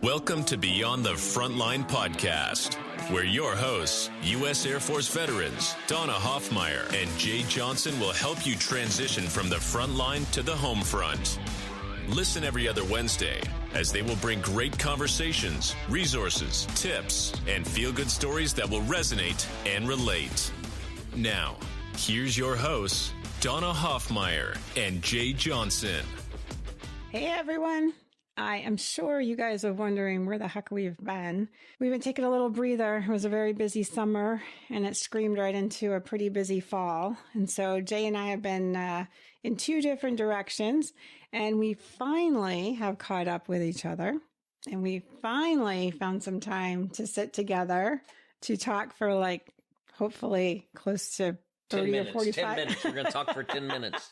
Welcome to Beyond the Frontline podcast, where your hosts, U.S. Air Force veterans Donna Hoffmeyer and Jay Johnson, will help you transition from the front line to the home front. Listen every other Wednesday as they will bring great conversations, resources, tips, and feel-good stories that will resonate and relate. Now, here's your hosts, Donna Hoffmeyer and Jay Johnson. Hey, everyone. I am sure you guys are wondering where the heck we've been. We've been taking a little breather. It was a very busy summer, and it screamed right into a pretty busy fall. And so Jay and I have been in two different directions, and we finally have caught up with each other. And we finally found some time to sit together to talk for hopefully close to 30 or 45. 10 minutes. We're going to talk for 10 minutes.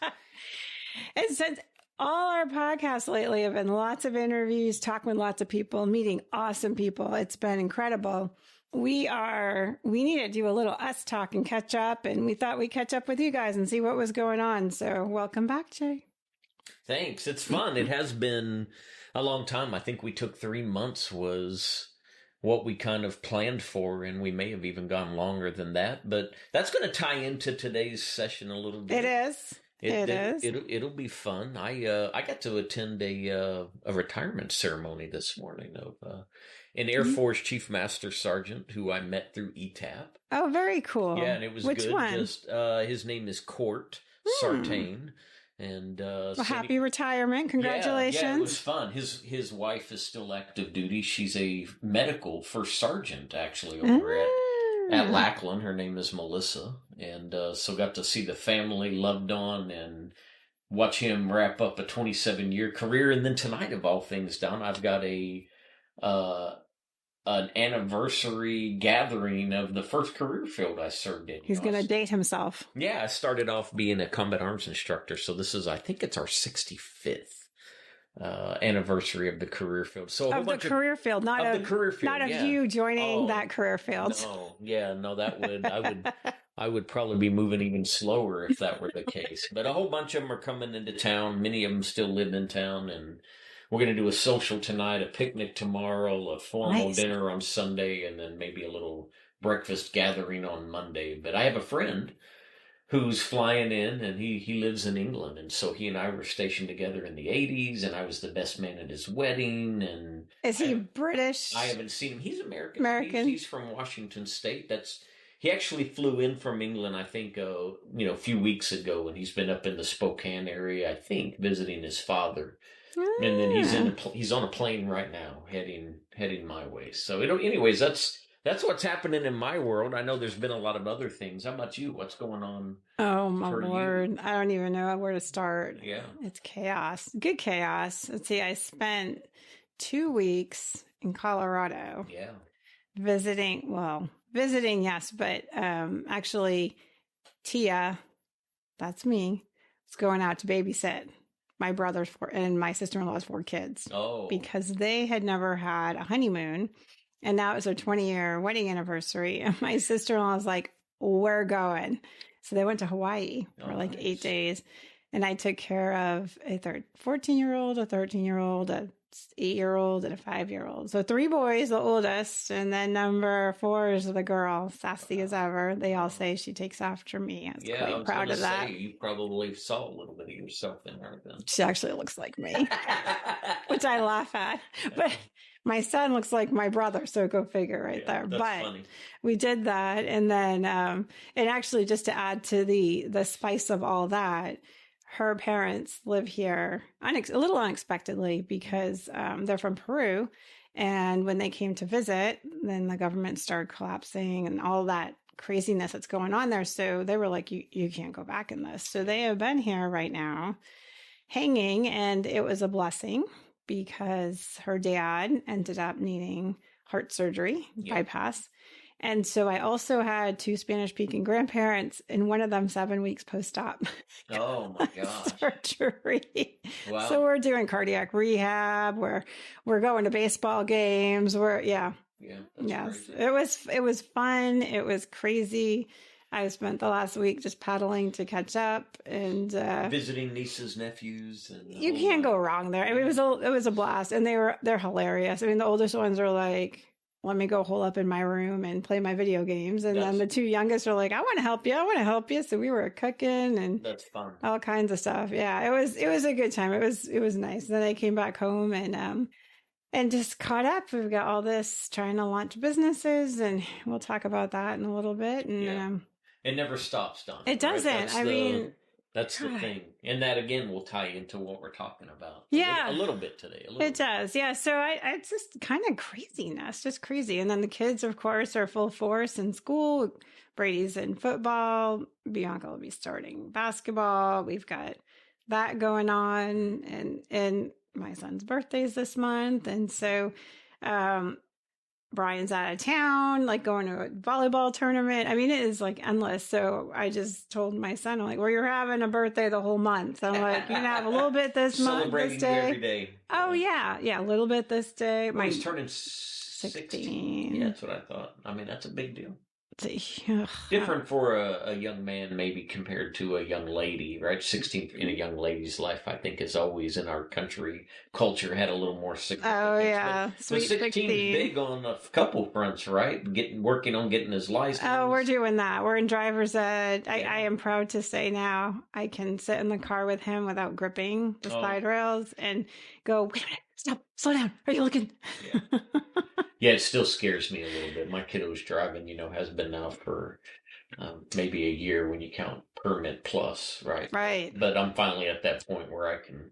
And since all our podcasts lately have been lots of interviews, talking with lots of people, meeting awesome people. It's been incredible. We need to do a little us talk and catch up, and we thought we'd catch up with you guys and see what was going on. So welcome back, Jay. Thanks. It's fun. It has been a long time. I think we took 3 months was what we kind of planned for, and we may have even gone longer than that. But that's going to tie into today's session a little bit. It is. It'll be fun. I got to attend a retirement ceremony this morning of an Air Force Chief Master Sergeant who I met through ETAP. Oh, very cool. Yeah, and it was Which good. one? His name is Court Sartain. And happy retirement. Congratulations. Yeah, it was fun. His wife is still active duty. She's a medical first sergeant, actually, over at Lackland. Her name is Melissa. And so got to see the family, loved on, and watch him wrap up a 27-year career. And then tonight, of all things, Don, I've got an anniversary gathering of the first career field I served in. He's going to date himself. Yeah, I started off being a combat arms instructor. So this is, I think it's our 65th. Anniversary of the career field. So of the career field, not of you joining that career field. I would probably be moving even slower if that were the case. But a whole bunch of them are coming into town. Many of them still live in town, and we're going to do a social tonight, a picnic tomorrow, a formal dinner on Sunday, and then maybe a little breakfast gathering on Monday. But I have a friend who's flying in, and he lives in England. And so he and I were stationed together in the 80s, and I was the best man at his wedding. And is he British? I haven't seen him. He's American. He's from Washington State. He actually flew in from England, I think, a few weeks ago, and he's been up in the Spokane area, I think, visiting his father. And then he's on a plane right now, heading my way. So anyways, that's what's happening in my world. I know there's been a lot of other things. How about you? What's going on? Oh, my Lord. I don't even know where to start. Yeah. It's chaos. Good chaos. Let's see. I spent 2 weeks in Colorado. Yeah. Visiting, yes, but actually Tia, that's me, was going out to babysit my brother's and my sister-in-law's 4 kids. Oh. Because they had never had a honeymoon. And now it's their 20-year wedding anniversary. And my sister-in-law was like, we're going. So they went to Hawaii for 8 days. And I took care of a 14-year-old, a 13-year-old, a 8-year-old, and a 5-year-old. So 3 boys, the oldest. And then number 4 is the girl, sassy as ever. They all say she takes after me. I was quite proud of that. You probably saw a little bit of yourself in her then. She actually looks like me, which I laugh at. But my son looks like my brother, so go figure there. That's but funny. We did that, and then and actually just to add to the spice of all that, her parents live here a little unexpectedly because they're from Peru, and when they came to visit, then the government started collapsing and all that craziness that's going on there. So they were like, you can't go back in this. So they have been here right now, hanging, and it was a blessing, because her dad ended up needing heart surgery, bypass. And so I also had 2 Spanish-speaking grandparents, and one of them 7 weeks post-op. Oh, my gosh. Surgery. Wow. So we're doing cardiac rehab. We're going to baseball games. Yeah. Yes. Crazy. It was fun. It was crazy. I spent the last week just paddling to catch up and visiting nieces, nephews, and you can't go wrong there. I mean, it was a blast, and they're hilarious. I mean, the oldest ones are like, let me go hole up in my room and play my video games. And then the two youngest are like, I want to help you. I want to help you. So we were cooking and that's fun. All kinds of stuff. Yeah, it was a good time. It was nice. Then I came back home and just caught up. We've got all this trying to launch businesses, and we'll talk about that in a little bit. And it never stops, Donna. It doesn't. Right? That's the thing. And that, again, will tie into what we're talking about. Yeah. A little bit today. It does. Yeah. So it's just kind of craziness, just crazy. And then the kids, of course, are full force in school. Brady's in football. Bianca will be starting basketball. We've got that going on. And my son's birthday is this month. And so, Brian's out of town, like going to a volleyball tournament. I mean, it is like endless. So I just told my son, I'm like, well, you're having a birthday the whole month. I'm like, you can have a little bit this month, this day. Every day. Oh, yeah. Yeah, a little bit this day. Well, he's turning 16. Yeah, that's what I thought. I mean, that's a big deal. Different for a young man, maybe, compared to a young lady, right? 16 in a young lady's life, I think, is always in our country culture had a little more significance. Oh, yeah. But 16 is big on a couple fronts, right? Working on getting his license. Oh, we're doing that. We're in driver's ed. I am proud to say now I can sit in the car with him without gripping the side rails and go, wait a minute, stop, slow down. Are you looking? Yeah. Yeah, it still scares me a little bit. My kiddo's driving, has been now for maybe a year when you count permit plus, right? Right. But I'm finally at that point where I can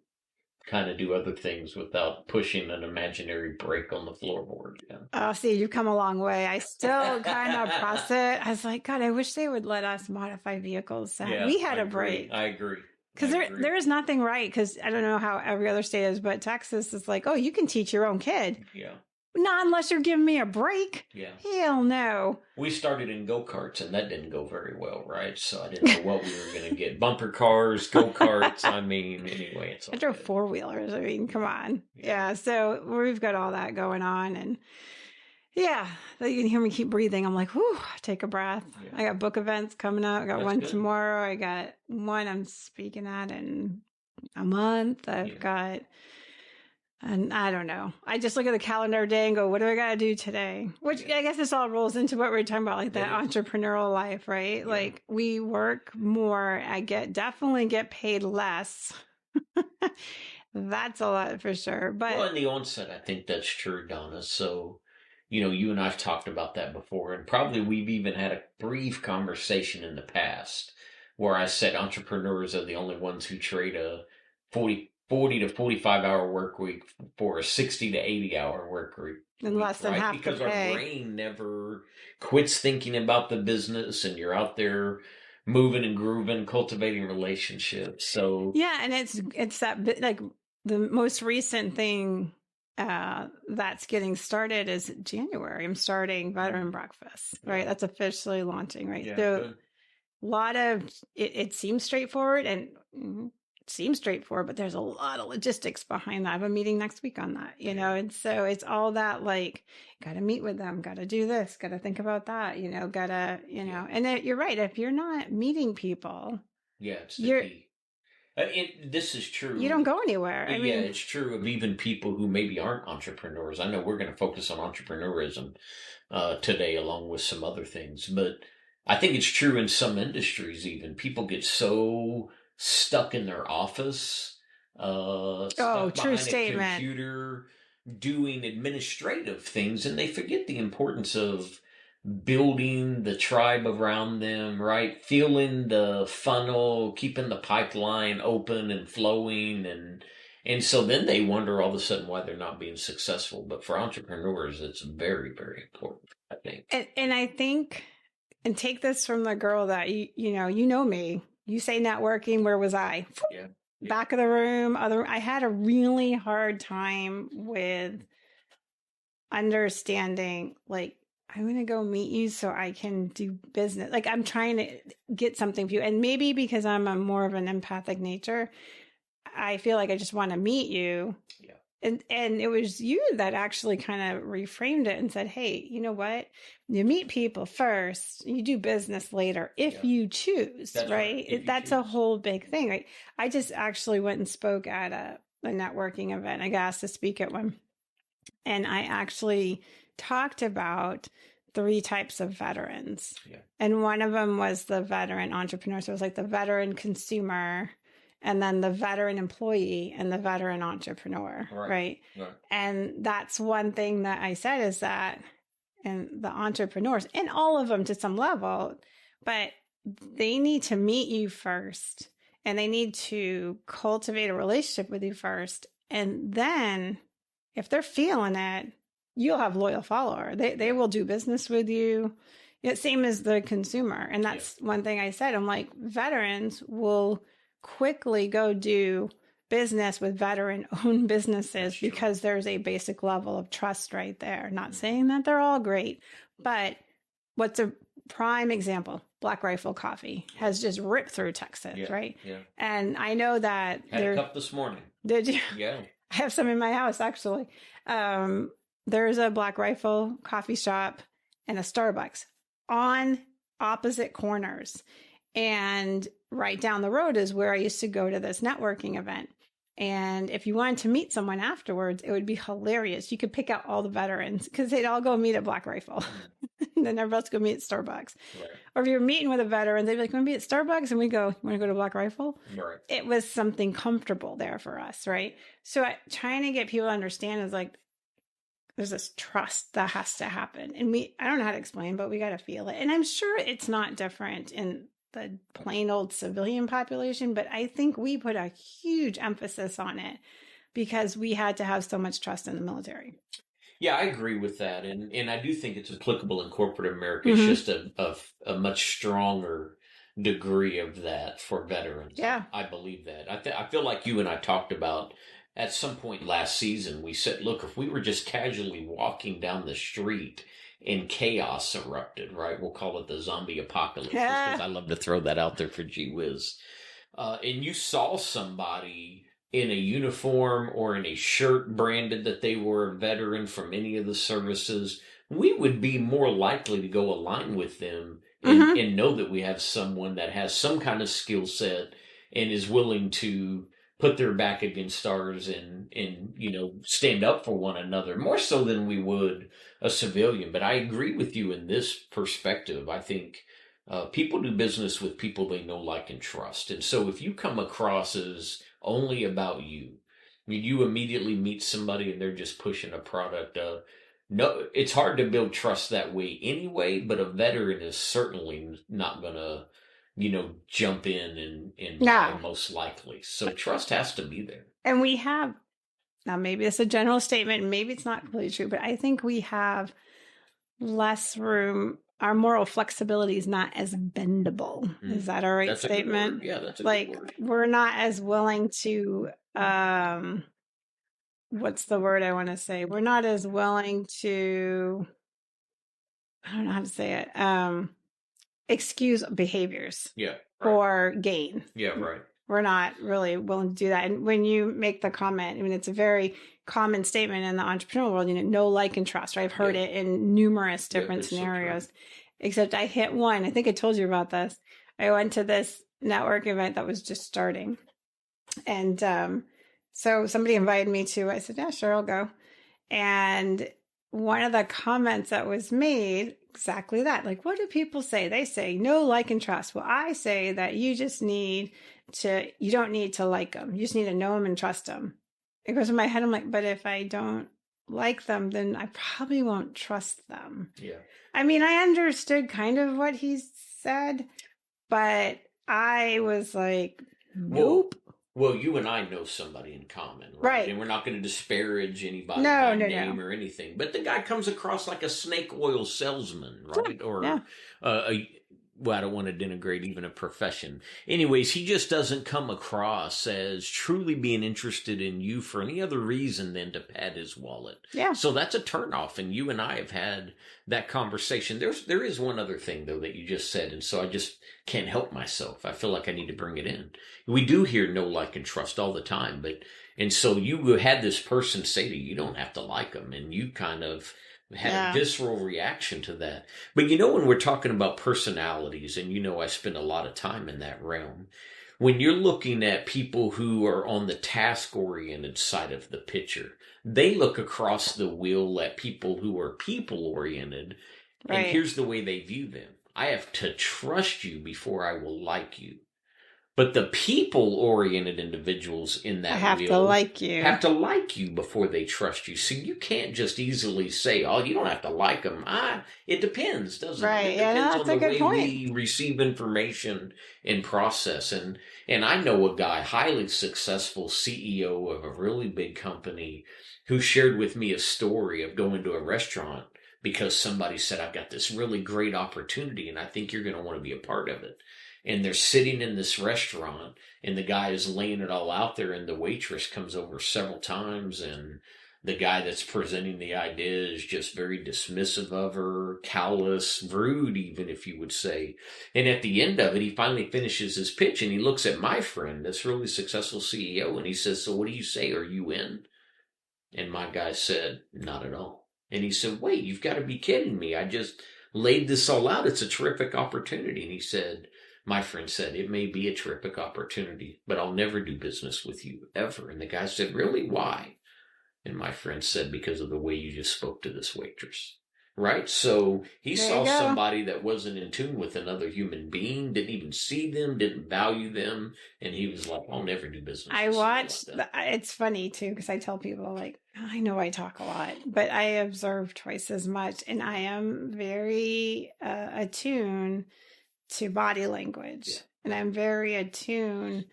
kind of do other things without pushing an imaginary brake on the floorboard. Yeah. Oh, see, you've come a long way. I still kind of process. I was like, God, I wish they would let us modify vehicles. So we had a brake. I agree. Because there is nothing right. Because I don't know how every other state is, but Texas is like, oh, you can teach your own kid. Yeah. Not unless you're giving me a break. Yeah. Hell no. We started in go-karts, and that didn't go very well, right? So I didn't know what we were going to get. Bumper cars, go-karts. I mean, anyway, it's all I drove four-wheelers. I mean, come on. Yeah. So we've got all that going on. And yeah, you can hear me keep breathing. I'm like, whew, take a breath. Yeah. I got book events coming up. I got one tomorrow. I got one I'm speaking at in a month. I've got... And I don't know. I just look at the calendar day and go, what do I got to do today? Which I guess this all rolls into what we were talking about, like that entrepreneurial life, right? Yeah. Like we work more. I definitely get paid less. That's a lot for sure. But in the onset, I think that's true, Donna. So, you and I've talked about that before, and probably we've even had a brief conversation in the past where I said entrepreneurs are the only ones who trade a 40 to 45 hour work week for a 60 to 80 hour work week. And less than half because the pay. Our brain never quits thinking about the business, and you're out there moving and grooving, cultivating relationships. So yeah, and it's that like the most recent thing that's getting started is January. I'm starting Veteran Breakfast, right? That's officially launching, right? Yeah, so good. A lot of it seems straightforward and. Seems straightforward, but there's a lot of logistics behind that. I have a meeting next week on that, and so it's all that like, got to meet with them, got to do this, got to think about that, got to, and you're right. If you're not meeting people, it's the key. This is true. You don't go anywhere. I mean, it's true of even people who maybe aren't entrepreneurs. I know we're going to focus on entrepreneurism today, along with some other things, but I think it's true in some industries. Even people get so stuck in their office, stuck true behind statement. a computer, doing administrative things, and they forget the importance of building the tribe around them, right? Feeling the funnel, keeping the pipeline open and flowing, and so then they wonder all of a sudden why they're not being successful. But for entrepreneurs, it's very, very important, I think. And I think, and take this from the girl that you know me. You say networking, where was I? Yeah. Back of the room. I had a really hard time with understanding, like, I'm going to go meet you so I can do business. Like, I'm trying to get something for you. And maybe because I'm more of an empathic nature, I feel like I just want to meet you. Yeah. And it was you that actually kind of reframed it and said, hey, you know what? You meet people first, you do business later if you choose, That's right? That's a whole big thing, right? I just actually went and spoke at a networking event. I got asked to speak at one. And I actually talked about 3 types of veterans. Yeah. And one of them was the veteran entrepreneur. So it was like the veteran consumer, and then the veteran employee, and the veteran entrepreneur, right? And that's one thing that I said is that, and the entrepreneurs, and all of them to some level, but they need to meet you first, and they need to cultivate a relationship with you first. And then if they're feeling it, you'll have loyal follower. They will do business with you. It's same as the consumer. And that's one thing I said. I'm like, veterans will quickly go do business with veteran-owned businesses because there's a basic level of trust right there. Not saying that they're all great, but what's a prime example? Black Rifle Coffee has just ripped through Texas, right? Yeah. And I know that had a cup this morning. Did you? Yeah. I have some in my house, actually. There's a Black Rifle coffee shop and a Starbucks on opposite corners. And right down the road is where I used to go to this networking event. And if you wanted to meet someone afterwards, it would be hilarious. You could pick out all the veterans because they'd all go meet at Black Rifle. And then everybody else go meet at Starbucks. Right. Or if you're meeting with a veteran, they'd be like, want to be at Starbucks? And we go, you want to go to Black Rifle? Right. It was something comfortable there for us, right? So trying to get people to understand is like, there's this trust that has to happen. And I don't know how to explain, but we got to feel it. And I'm sure it's not different in the plain old civilian population, but I think we put a huge emphasis on it because we had to have so much trust in the military. Yeah, I agree with that. And I do think it's applicable in corporate America. Mm-hmm. It's just a much stronger degree of that for veterans. Yeah. I believe that. I feel like you and I talked about at some point last season, we said, look, if we were just casually walking down the street and chaos erupted, right? We'll call it the zombie apocalypse because I love to throw that out there for gee whiz. And you saw somebody in a uniform or in a shirt branded that they were a veteran from any of the services, we would be more likely to go align with them and know that we have someone that has some kind of skill set and is willing to put their back against ours and stand up for one another more so than we would a civilian. But I agree with you in this perspective. I think people do business with people they know, like, and trust. And so if you come across as only about you, I mean, you immediately meet somebody and they're just pushing a product. No, it's hard to build trust that way anyway, but a veteran is certainly not going to jump in and buy, most likely. So trust has to be there. And we have, now maybe it's a general statement, maybe it's not completely true, but I think we have less room. Our moral flexibility is not as bendable. Is that a right statement? Yeah, that's a good word. We're not as willing to, what's the word I want to say? We're not as willing to, I don't know how to say it, excuse behaviors for gain. Yeah, right. We're not really willing to do that. And when you make the comment, I mean, it's a very common statement in the entrepreneurial world, know, like, and trust, right? I've heard it in numerous different scenarios, so except I hit one. I think I told you about this. I went to this network event that was just starting. And so somebody invited me to, I said, yeah, sure, I'll go. And one of the comments that was made, exactly that. Like, what do people say? They say, no, like, and trust. Well, I say that you don't need to like them. You just need to know them and trust them. It goes in my head. I'm like, but if I don't like them, then I probably won't trust them. Yeah. I mean, I understood kind of what he said, but I was like, nope. Well, you and I know somebody in common, right? And we're not going to disparage anybody by name or anything. But the guy comes across like a snake oil salesman, right? Or well, I don't want to denigrate even a profession. Anyways, he just doesn't come across as truly being interested in you for any other reason than to pad his wallet. Yeah. So that's a turnoff, and you and I have had that conversation. There is one other thing, though, that you just said, and so I just can't help myself. I feel like I need to bring it in. We do hear know, like, and trust all the time, but And so you had this person say to you, you don't have to like them. And you kind of had a visceral reaction to that. But when we're talking about personalities, and I spend a lot of time in that realm, when you're looking at people who are on the task-oriented side of the picture, they look across the wheel at people who are people-oriented. Right. And here's the way they view them. I have to trust you before I will like you. But the people-oriented individuals in that have to like you before they trust you. So you can't just easily say, "Oh, you don't have to like them." It depends, doesn't it? It depends on the way we receive information and process. And I know a guy, highly successful CEO of a really big company, who shared with me a story of going to a restaurant because somebody said, "I've got this really great opportunity, and I think you're going to want to be a part of it." And they're sitting in this restaurant, and the guy is laying it all out there, and the waitress comes over several times, and the guy that's presenting the idea is just very dismissive of her, callous, rude even, if you would say. And at the end of it, he finally finishes his pitch, and he looks at my friend, this really successful CEO, and he says, "So what do you say? Are you in?" And my guy said, "Not at all." And he said, "Wait, you've got to be kidding me. I just laid this all out. It's a terrific opportunity." And he said, my friend said, "It may be a terrific opportunity, but I'll never do business with you, ever." And the guy said, "Really? Why?" And my friend said, "Because of the way you just spoke to this waitress." Right? So he saw somebody that wasn't in tune with another human being, didn't even see them, didn't value them. And he was like, "I'll never do business." I watched, it's funny too, because I tell people, like, I know I talk a lot, but I observe twice as much. And I am very attuned to body language. Yeah. And I'm very attuned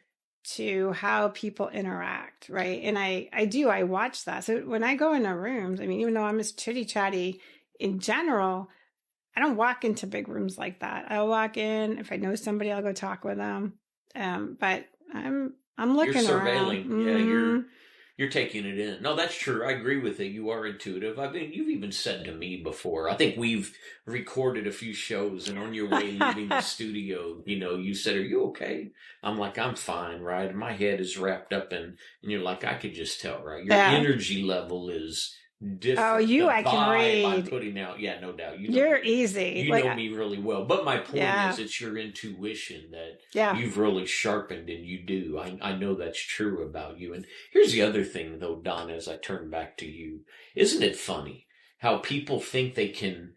to how people interact, right? And I watch that. So when I go into rooms, I mean, even though I'm as chitty chatty in general, I don't walk into big rooms like that. I'll walk in, if I know somebody, I'll go talk with them. But I'm looking you're surveilling. Around. Yeah, you're taking it in. No, that's true. I agree with it. You are intuitive. I mean, you've even said to me before, I think we've recorded a few shows, and on your way leaving the studio, you said, "Are you okay?" I'm like, "I'm fine," right? And my head is wrapped up and you're like, I could just tell, right? Your energy level is different. Oh, I can read. I'm putting out, no doubt. You're easy. You know me really well. But my point is, it's your intuition that you've really sharpened, and you do. I know that's true about you. And here's the other thing, though, Donna, as I turn back to you. Isn't it funny how people think they can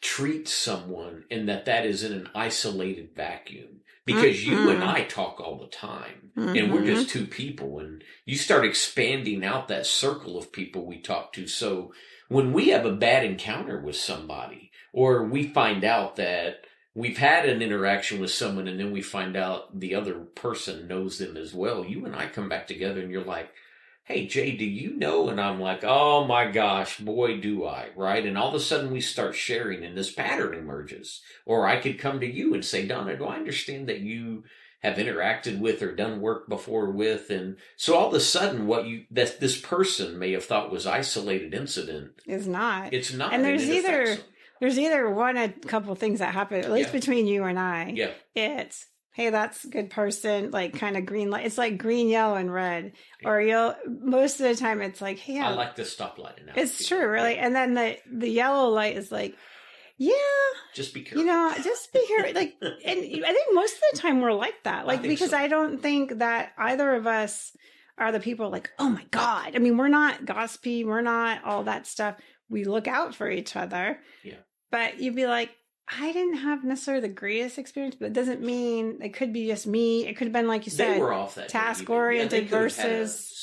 treat someone and that is in an isolated vacuum? Because you and I talk all the time, and we're just two people, and you start expanding out that circle of people we talk to. So when we have a bad encounter with somebody, or we find out that we've had an interaction with someone, and then we find out the other person knows them as well, you and I come back together, and you're like, "Hey, Jay, do you know?" And I'm like, "Oh my gosh, boy, do I," right? And all of a sudden we start sharing, and this pattern emerges. Or I could come to you and say, "Donna, do I understand that you have interacted with or done work before with?" And so all of a sudden that this person may have thought was isolated incident is not. It's not. And there's either a couple of things that happen, at least between you and I. Yeah. It's, "Hey, that's a good person," like kind of green light. It's like green, yellow, and red. Yeah. Or most of the time it's like, "Hey, I like the stoplight." It's true, really. Yeah. And then the yellow light is like, just be careful. Just be careful. Like, and I think most of the time we're like that. Like, because I don't think that either of us are the people like, "Oh my God." I mean, we're not gossipy. We're not all that stuff. We look out for each other. Yeah. But you'd be like, I didn't have necessarily the greatest experience, but it doesn't mean it could be just me. It could have been, like you said, they were off that task oriented versus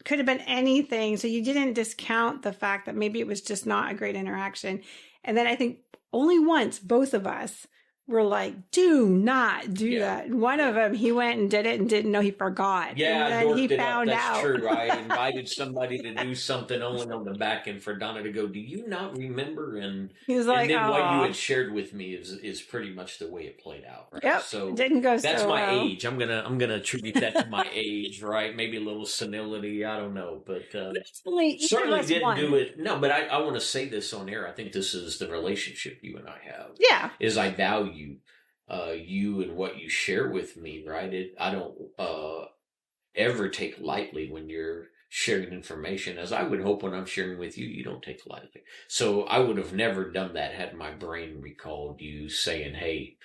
could have been anything. So you didn't discount the fact that maybe it was just not a great interaction. And then I think only once both of us were like, "Do not do that." And one of them, he went and did it and didn't know, he forgot. Yeah, and then he found out. That's true. I invited somebody to do something only on the back end for Donna to go, "Do you not remember?" And he was like, and then what you had shared with me is pretty much the way it played out. Right? Yep. So didn't go. That's so my well. age. I'm gonna attribute that to my age, right? Maybe a little senility. I don't know, but certainly didn't do it. No, but I want to say this on air. I think this is the relationship you and I have. Yeah, is I value you and what you share with me, right? ever take lightly when you're sharing information, as I would hope when I'm sharing with you, you don't take lightly. So I would have never done that had my brain recalled you saying, hey,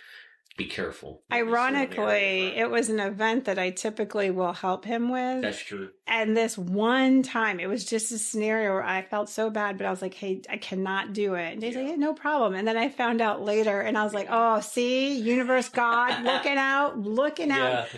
be careful. Ironically, it was an event that I typically will help him with. That's true. And this one time, it was just a scenario where I felt so bad, but I was like, hey, I cannot do it. And he's like, yeah, no problem. And then I found out later, and I was like, oh, see, universe, God, looking out.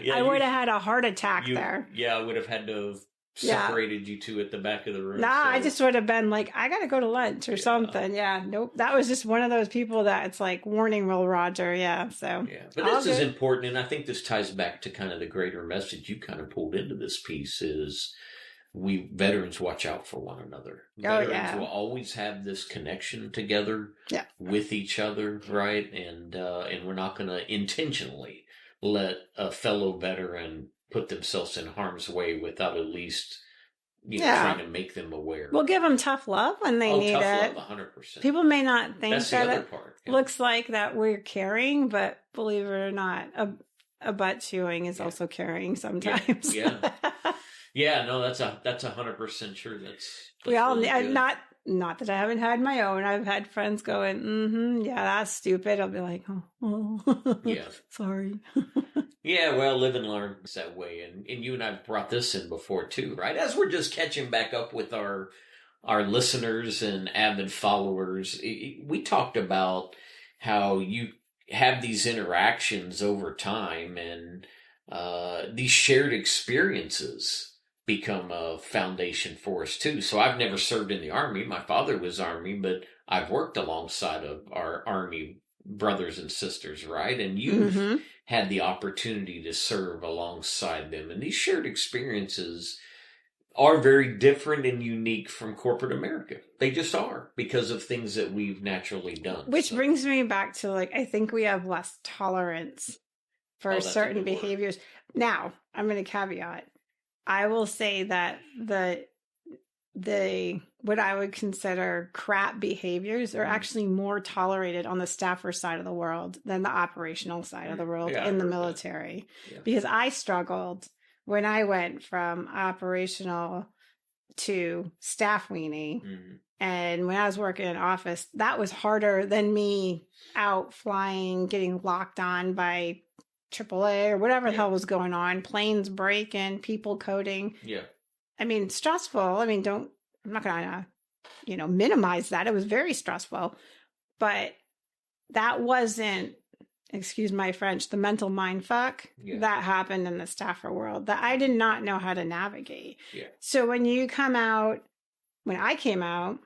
Yeah, I would have had a heart attack there. Yeah, I would have had to have separated you two at the back of the room. Nah, so. I just would have been like, I got to go to lunch or something. Yeah, nope. That was just one of those people that it's like, warning, Will Roger. Yeah, so. Yeah, but this is important, and I think this ties back to kind of the greater message you kind of pulled into this piece is we veterans watch out for one another. Veterans will always have this connection together with each other, right? And we're not going to intentionally let a fellow veteran put themselves in harm's way without at least trying to make them aware. We'll give them tough love when they need it. Tough love, 100%. People may not think that's that the other it part. looks like that we're caring, but believe it or not, a butt chewing is also caring sometimes. Yeah, no, that's 100% true. That's we all really not that I haven't had my own. I've had friends going, yeah, that's stupid. I'll be like, oh yeah, sorry. Yeah, well, live and learn that way. And you and I brought this in before too, right? As we're just catching back up with our listeners and avid followers, we talked about how you have these interactions over time and these shared experiences become a foundation for us too. So I've never served in the Army. My father was Army, but I've worked alongside of our Army brothers and sisters, right? And you've had the opportunity to serve alongside them. And these shared experiences are very different and unique from corporate America. They just are because of things that we've naturally done. Which brings me back to I think we have less tolerance for certain behaviors. Now, I'm going to caveat. I will say that the what I would consider crap behaviors are actually more tolerated on the staffer side of the world than the operational side of the world in the military. Because I struggled when I went from operational to staff weenie. And when I was working in office, that was harder than me out flying, getting locked on by AAA or whatever the hell was going on, planes breaking, people coding. Yeah. I mean, stressful. I mean, I'm not going to, minimize that. It was very stressful, but that wasn't, excuse my French, the mental mind fuck that happened in the staffer world that I did not know how to navigate. Yeah. So when I came out,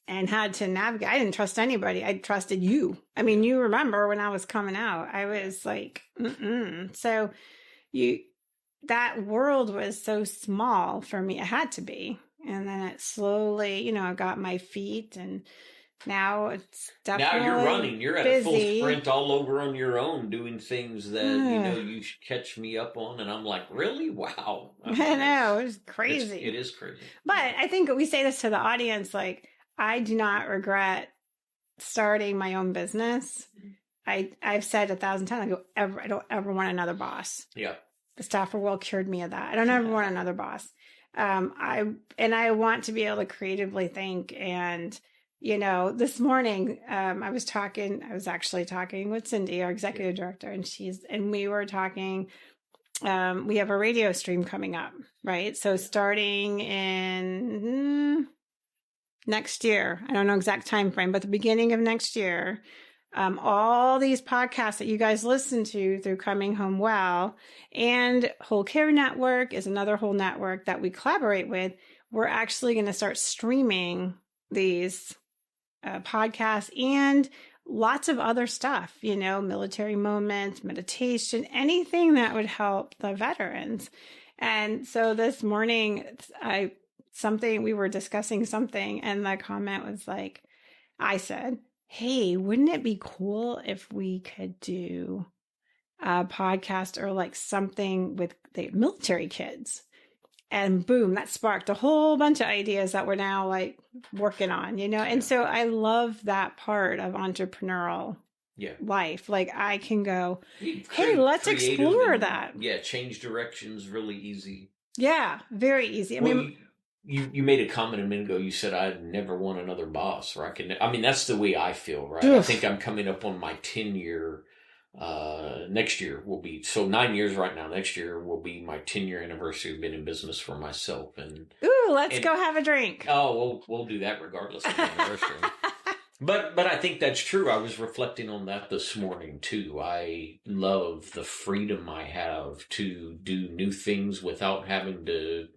and had to navigate. I didn't trust anybody. I trusted you. I mean, you remember when I was coming out, I was like, So that world was so small for me. It had to be. And then it slowly, I got my feet and now it's definitely now you're running. You're at busy. A full sprint all over on your own doing things that, you should catch me up on. And I'm like, really? Wow. I know. It's crazy. It is crazy. But I think we say this to the audience, I do not regret starting my own business. I've said 1,000 times, I don't ever want another boss. Yeah. The staffer world cured me of that. I don't ever want another boss. I want to be able to creatively think. And, this morning, I was actually talking with Cindy, our executive director, and we were talking, we have a radio stream coming up, right? So starting in next year, I don't know exact time frame, but the beginning of next year, all these podcasts that you guys listen to through Coming Home Well and Whole Care Network is another whole network that we collaborate with. We're actually going to start streaming these podcasts and lots of other stuff, military moments, meditation, anything that would help the veterans. And so this morning, we were discussing something and the comment was I said, hey, wouldn't it be cool if we could do a podcast or something with the military kids? And boom, that sparked a whole bunch of ideas that we're now working on, And so I love that part of entrepreneurial life. Like I can go, hey, let's explore that. Yeah, change directions really easy. Yeah, very easy. I mean, you made a comment a minute ago. You said I'd never want another boss, or I mean, that's the way I feel, right? Oof. I think I'm coming up on my 10-year. Next year will be 9 years right now. Next year will be my 10-year anniversary of being in business for myself. And let's go have a drink. Oh, we'll do that regardless of the anniversary. But I think that's true. I was reflecting on that this morning too. I love the freedom I have to do new things without having to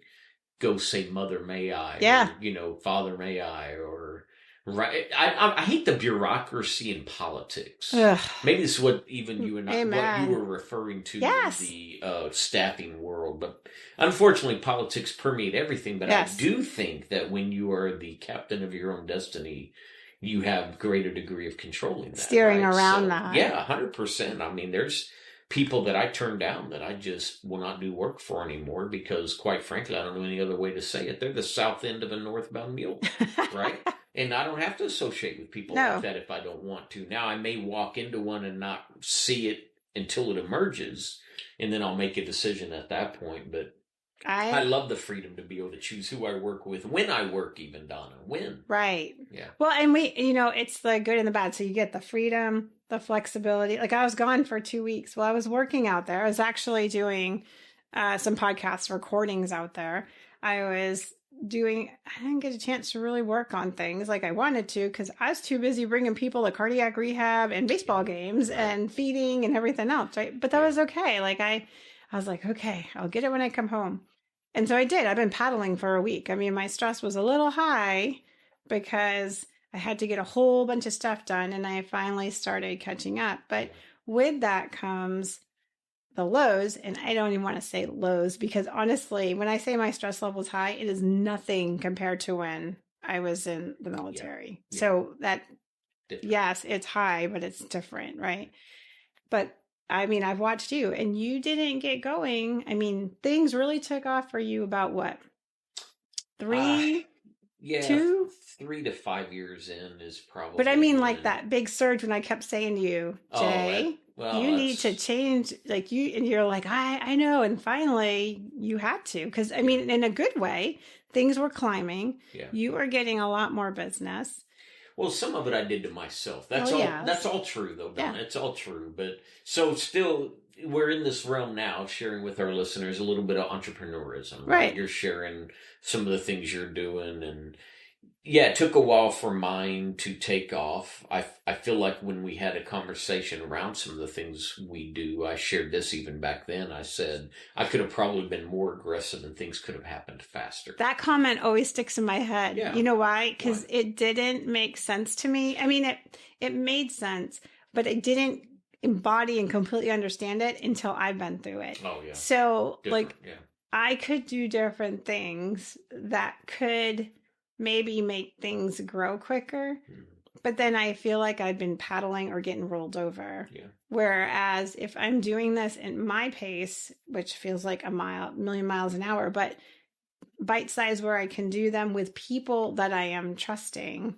go say, "Mother, may I?" Yeah. Or, "Father, may I?" Or right. I hate the bureaucracy in politics. Ugh. Maybe this is what even you and Amen. what you were referring to Yes. in the staffing world. But unfortunately, politics permeate everything. But Yes. I do think that when you are the captain of your own destiny, you have greater degree of controlling that. Steering right? around that. Yeah, 100%. I mean, there's people that I turn down that I just will not do work for anymore because, quite frankly, I don't know any other way to say it. They're the south end of a northbound mule, right? And I don't have to associate with people like that if I don't want to. Now, I may walk into one and not see it until it emerges, and then I'll make a decision at that point. But I love the freedom to be able to choose who I work with, when I work even, Donna. When. Right. Yeah. Well, and it's the good and the bad. So you get the freedom, the flexibility. Like I was gone for 2 weeks while I was working out there. I was actually doing some podcast recordings out there. I didn't get a chance to really work on things like I wanted to because I was too busy bringing people to cardiac rehab and baseball games and feeding and everything else, right? But that was okay. Like I was like, okay, I'll get it when I come home. And so I did. I've been paddling for a week. I mean, my stress was a little high because I had to get a whole bunch of stuff done and I finally started catching up. But with that comes the lows, and I don't even want to say lows because honestly, when I say my stress level is high, it is nothing compared to when I was in the military. Yeah. So that, yes, it's high, but it's different, right? But I mean, I've watched you and you didn't get going. I mean, things really took off for you about what? 3 to 5 years in is probably. But I mean, like that big surge when I kept saying to you, Jay, you need to change, like and you're like, I know. And finally you had to, because I mean, in a good way, things were climbing. Yeah. You were getting a lot more business. Well, some of it I did to myself. That's all. Yeah. That's all true, though, Donna. Yeah. It's all true. But so still, we're in this realm now, sharing with our listeners a little bit of entrepreneurism. Right. You're sharing some of the things you're doing, and yeah, it took a while for mine to take off. I feel like when we had a conversation around some of the things we do, I shared this even back then. I said I could have probably been more aggressive and things could have happened faster. That comment always sticks in my head. Yeah. You know why? Because it didn't make sense to me. I mean, it made sense, but it didn't embody and completely understand it until I've been through it. Oh, yeah. So, I could do different things that could maybe make things grow quicker. But then I feel like I've been paddling or getting rolled over. Yeah. Whereas if I'm doing this at my pace, which feels like a million miles an hour, but bite size where I can do them with people that I am trusting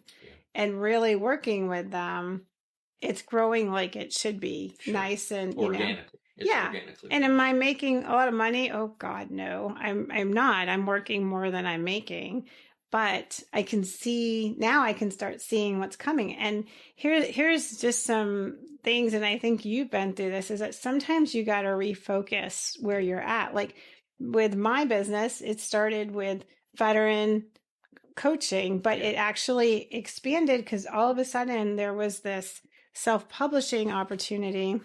and really working with them, it's growing like it should be. Sure. Nice and, organically. Organically. And am I making a lot of money? Oh God, no, I'm not. I'm working more than I'm making. But I can see now, I can start seeing what's coming. And here's just some things. And I think you've been through this, is that sometimes you got to refocus where you're at. Like with my business, it started with veteran coaching, but it actually expanded because all of a sudden there was this self-publishing opportunity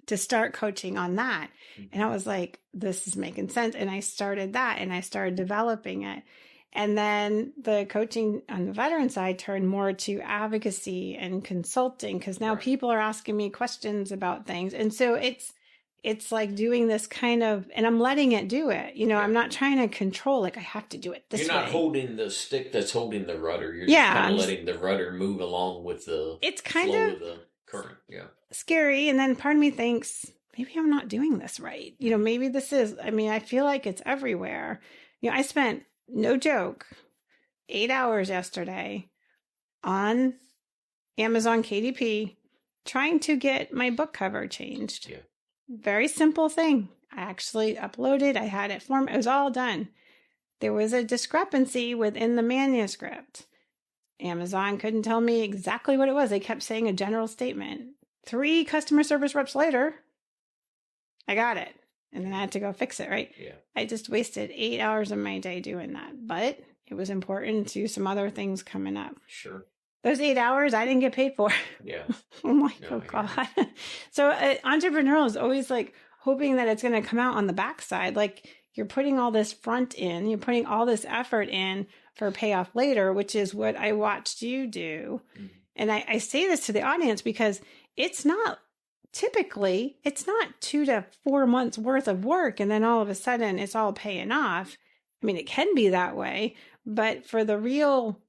to start coaching on that. And I was like, this is making sense. And I started that and I started developing it. And then the coaching on the veteran side turned more to advocacy and consulting because now people are asking me questions about things. And so it's like doing this kind of, and I'm letting it do it. I'm not trying to control, like I have to do it this way. You're not holding the stick that's holding the rudder. You're just kind of letting the rudder move along with the flow of the current. Yeah. Scary. And then part of me thinks, maybe I'm not doing this right. Maybe this is, I feel like it's everywhere. I spent, no joke, 8 hours yesterday on Amazon KDP trying to get my book cover changed. Yeah. Very simple thing. I actually uploaded, I had it formed, it was all done. There was a discrepancy within the manuscript. Amazon couldn't tell me exactly what it was. They kept saying a general statement. 3 customer service reps later, I got it. And then I had to go fix it, right? Yeah. I just wasted 8 hours of my day doing that. But it was important to some other things coming up. Sure. Those 8 hours I didn't get paid for. Yeah. I'm like, oh God. So entrepreneurial is always like hoping that it's going to come out on the backside. Like you're putting all this front in, you're putting all this effort in for payoff later, which is what I watched you do. Mm-hmm. And I say this to the audience because it's not 2 to 4 months worth of work. And then all of a sudden it's all paying off. I mean, it can be that way, but for the real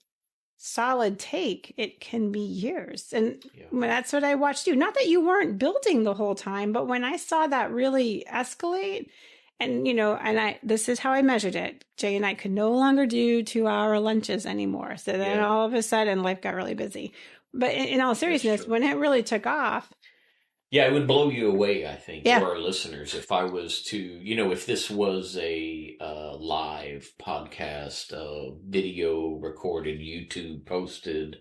solid take, it can be years. And that's what I watched you. Not that you weren't building the whole time, but when I saw that really escalate, and this is how I measured it. Jay and I could no longer do 2-hour lunches anymore. So then all of a sudden life got really busy. But in all seriousness, when it really took off. Yeah, it would blow you away, I think, for our listeners, if I was to, if this was a live podcast, video recorded, YouTube posted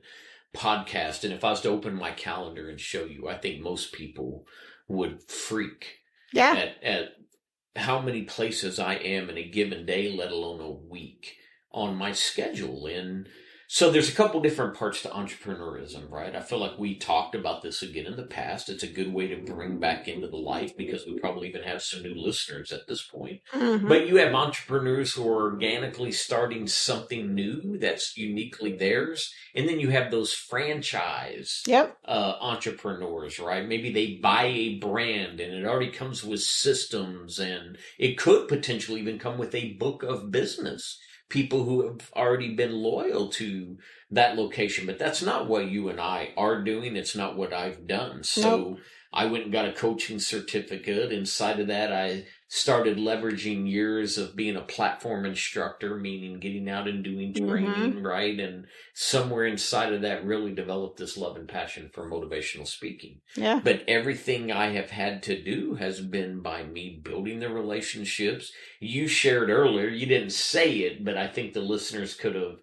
podcast, and if I was to open my calendar and show you, I think most people would freak at how many places I am in a given day, let alone a week, on my schedule. And so there's a couple different parts to entrepreneurism, right? I feel like we talked about this again in the past. It's a good way to bring back into the light because we probably even have some new listeners at this point. Mm-hmm. But you have entrepreneurs who are organically starting something new that's uniquely theirs. And then you have those franchise entrepreneurs, right? Maybe they buy a brand and it already comes with systems, and it could potentially even come with a book of business. People who have already been loyal to that location. But that's not what you and I are doing. It's not what I've done. So I went and got a coaching certificate. Inside of that, I started leveraging years of being a platform instructor, meaning getting out and doing training, right? And somewhere inside of that really developed this love and passion for motivational speaking. Yeah. But everything I have had to do has been by me building the relationships. You shared earlier, you didn't say it, but I think the listeners could have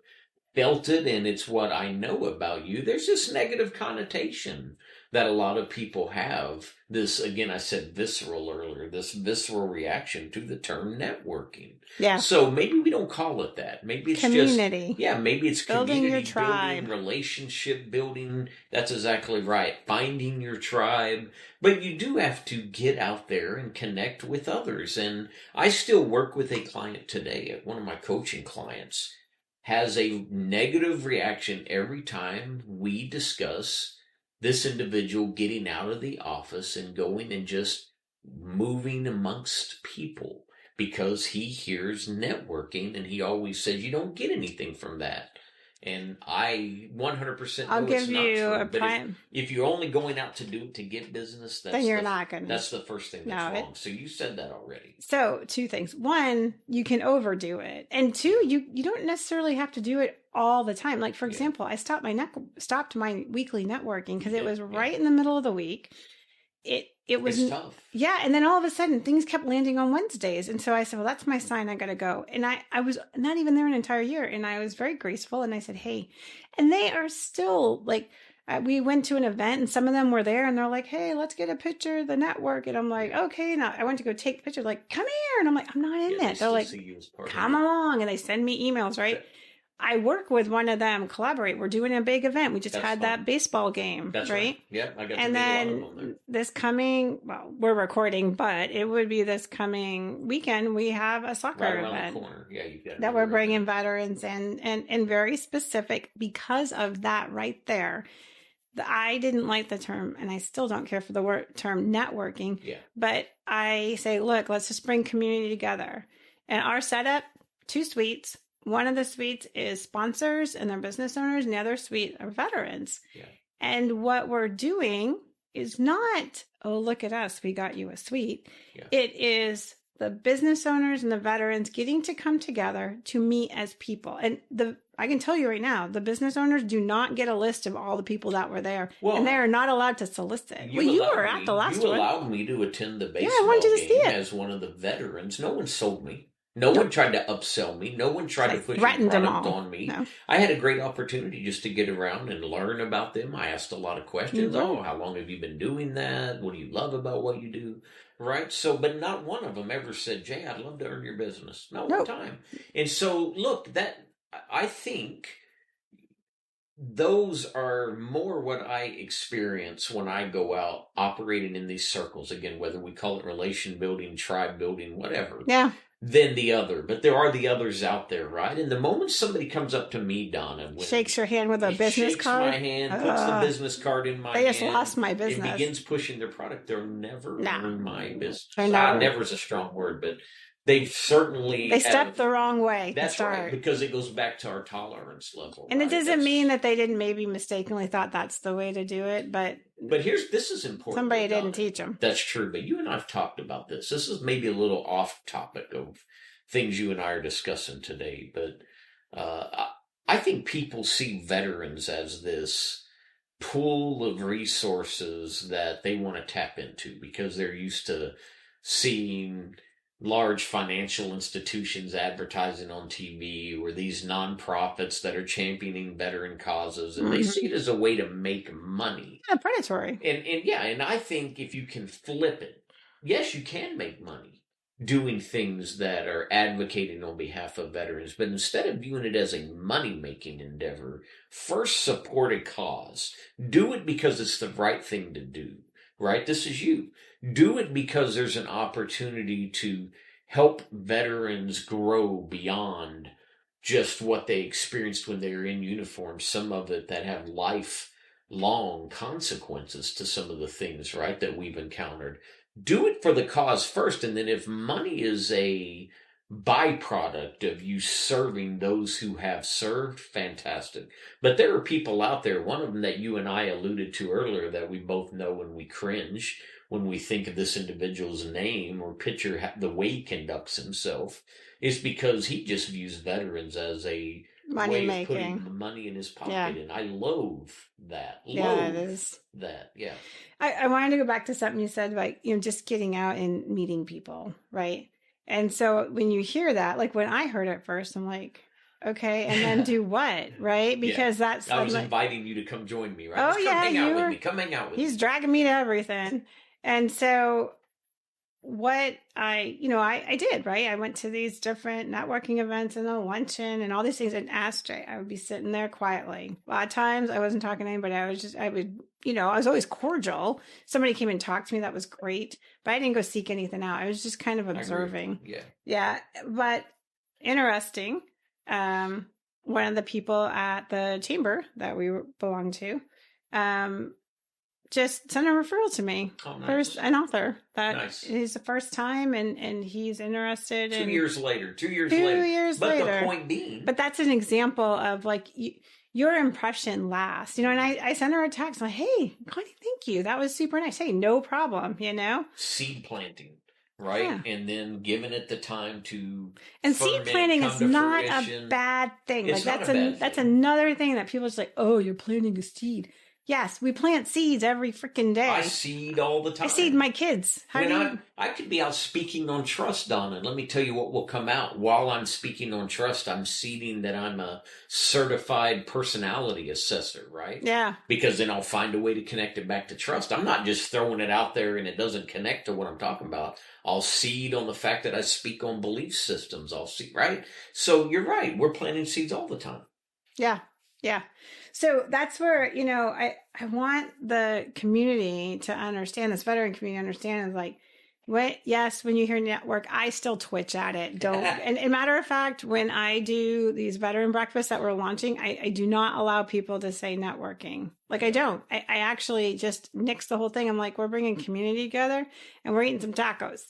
felt it, and it's what I know about you. There's this negative connotation that a lot of people have. This, again, I said visceral earlier, this visceral reaction to the term networking. Yeah. So maybe we don't call it that. Maybe it's community. Maybe it's building community, your tribe, building, relationship building. That's exactly right. Finding your tribe. But you do have to get out there and connect with others. And I still work with a client today, one of my coaching clients, has a negative reaction every time we discuss this individual getting out of the office and going and just moving amongst people, because he hears networking and he always says you don't get anything from that. And I 100% know it's not true. But if you're only going out to do it to get business, then you're not going to. That's the first thing that's wrong. So you said that already. So 2 things. 1, you can overdo it. And 2, you don't necessarily have to do it all the time. Like, for example, I stopped my weekly networking because it was right in the middle of the week. It was tough. Yeah. And then all of a sudden things kept landing on Wednesdays. And so I said, well, that's my sign. I got to go. And I was not even there an entire year. And I was very graceful. And I said, hey, and they are still like, we went to an event and some of them were there and they're like, hey, let's get a picture of the network. And I'm like, okay. Now I went to go take pictures, like, come here. And I'm like, I'm not in it. They're like, come along. And they send me emails, right? I work with one of them, collaborate. We're doing a big event. We just had that baseball game, right? Yeah, I got. And then this coming, we're recording, but it would be this coming weekend. We have a soccer event. The corner. Yeah, you got that we're bringing veterans and very specific because of that right there. I didn't like the term, and I still don't care for the term networking. Yeah. But I say, look, let's just bring community together. And our setup, 2 suites. One of the suites is sponsors and their business owners, and the other suite are veterans. Yeah. And what we're doing is not, oh, look at us, we got you a suite. Yeah. It is, the business owners and the veterans getting to come together to meet as people. And I can tell you right now, the business owners do not get a list of all the people that were there. And they are not allowed to solicit. You were at the last one. You allowed me to attend the baseball game as one of the veterans. No one sold me. No one tried to upsell me. No one tried to push a product on me. No. I had a great opportunity just to get around and learn about them. I asked a lot of questions. Oh, how long have you been doing that? What do you love about what you do? Right? So, but not one of them ever said, Jay, I'd love to earn your business. Not one time. And so, look, I think those are more what I experience when I go out operating in these circles. Again, whether we call it relation building, tribe building, whatever. Yeah. Than the other. But there are the others out there, right? And the moment somebody comes up to me, Donna, shakes your hand with a business card, shakes my hand, puts the business card in my hand, they just lost my business, and begins pushing their product, they'll never earn my business. Never is a strong word, but they stepped the wrong way. That's right, because it goes back to our tolerance level. And it doesn't mean that they didn't maybe mistakenly thought that's the way to do it, but this is important. Somebody didn't teach them. That's true, but you and I have talked about this. This is maybe a little off topic of things you and I are discussing today, but I think people see veterans as this pool of resources that they want to tap into because they're used to seeing large financial institutions advertising on TV or these nonprofits that are championing veteran causes, and they see it as a way to make money. Yeah, predatory. And I think if you can flip it, yes, you can make money doing things that are advocating on behalf of veterans, but instead of viewing it as a money-making endeavor, first support a cause. Do it because it's the right thing to do, right? This is you. Do it because there's an opportunity to help veterans grow beyond just what they experienced when they were in uniform. Some of it that have lifelong consequences to some of the things, right, that we've encountered. Do it for the cause first, and then if money is a byproduct of you serving those who have served, fantastic. But there are people out there, one of them that you and I alluded to earlier that we both know and we cringe when we think of this individual's name or picture the way he conducts himself, is because he just views veterans as a way of putting money in his pocket. Yeah. And I loathe that. Yeah, it is. That, yeah. I wanted to go back to something you said about, just getting out and meeting people, right? And so when you hear that, like when I heard it first, I'm like, okay, and then do what, right? Because that's... I was inviting you to come join me, right? Oh, come hang out with me. Come hang out with me. He's dragging me to everything. And so what I did, right? I went to these different networking events and a luncheon and all these things and asked Jay. I would be sitting there quietly. A lot of times I wasn't talking to anybody. I was always cordial. Somebody came and talked to me. That was great. But I didn't go seek anything out. I was just kind of observing. Yeah. Yeah. But interesting. One of the people at the chamber that we belonged to, just sent a referral to me. Oh, nice. There's an author that is the first time and he's interested. 2 years later. But the point being. But that's an example of like your impression lasts, and I sent her a text like, hey, Connie, thank you. That was super nice. Hey, no problem, Seed planting. Right. Yeah. And then giving it the time to. And seed planting is not a bad thing. It's like that's another thing that people just like, oh, you're planting a seed. Yes, we plant seeds every freaking day. I seed all the time. I seed my kids. I could be out speaking on trust, Donna, and let me tell you what will come out. While I'm speaking on trust, I'm seeding that I'm a certified personality assessor, right? Yeah. Because then I'll find a way to connect it back to trust. I'm not just throwing it out there and it doesn't connect to what I'm talking about. I'll seed on the fact that I speak on belief systems. I'll seed, right? So you're right. We're planting seeds all the time. Yeah. Yeah. So that's where, I want the community to understand, this veteran community to understand is like, when you hear network, I still twitch at it. And matter of fact, when I do these veteran breakfasts that we're launching, I do not allow people to say networking. Like I don't. I actually just nix the whole thing. I'm like, we're bringing community together and we're eating some tacos.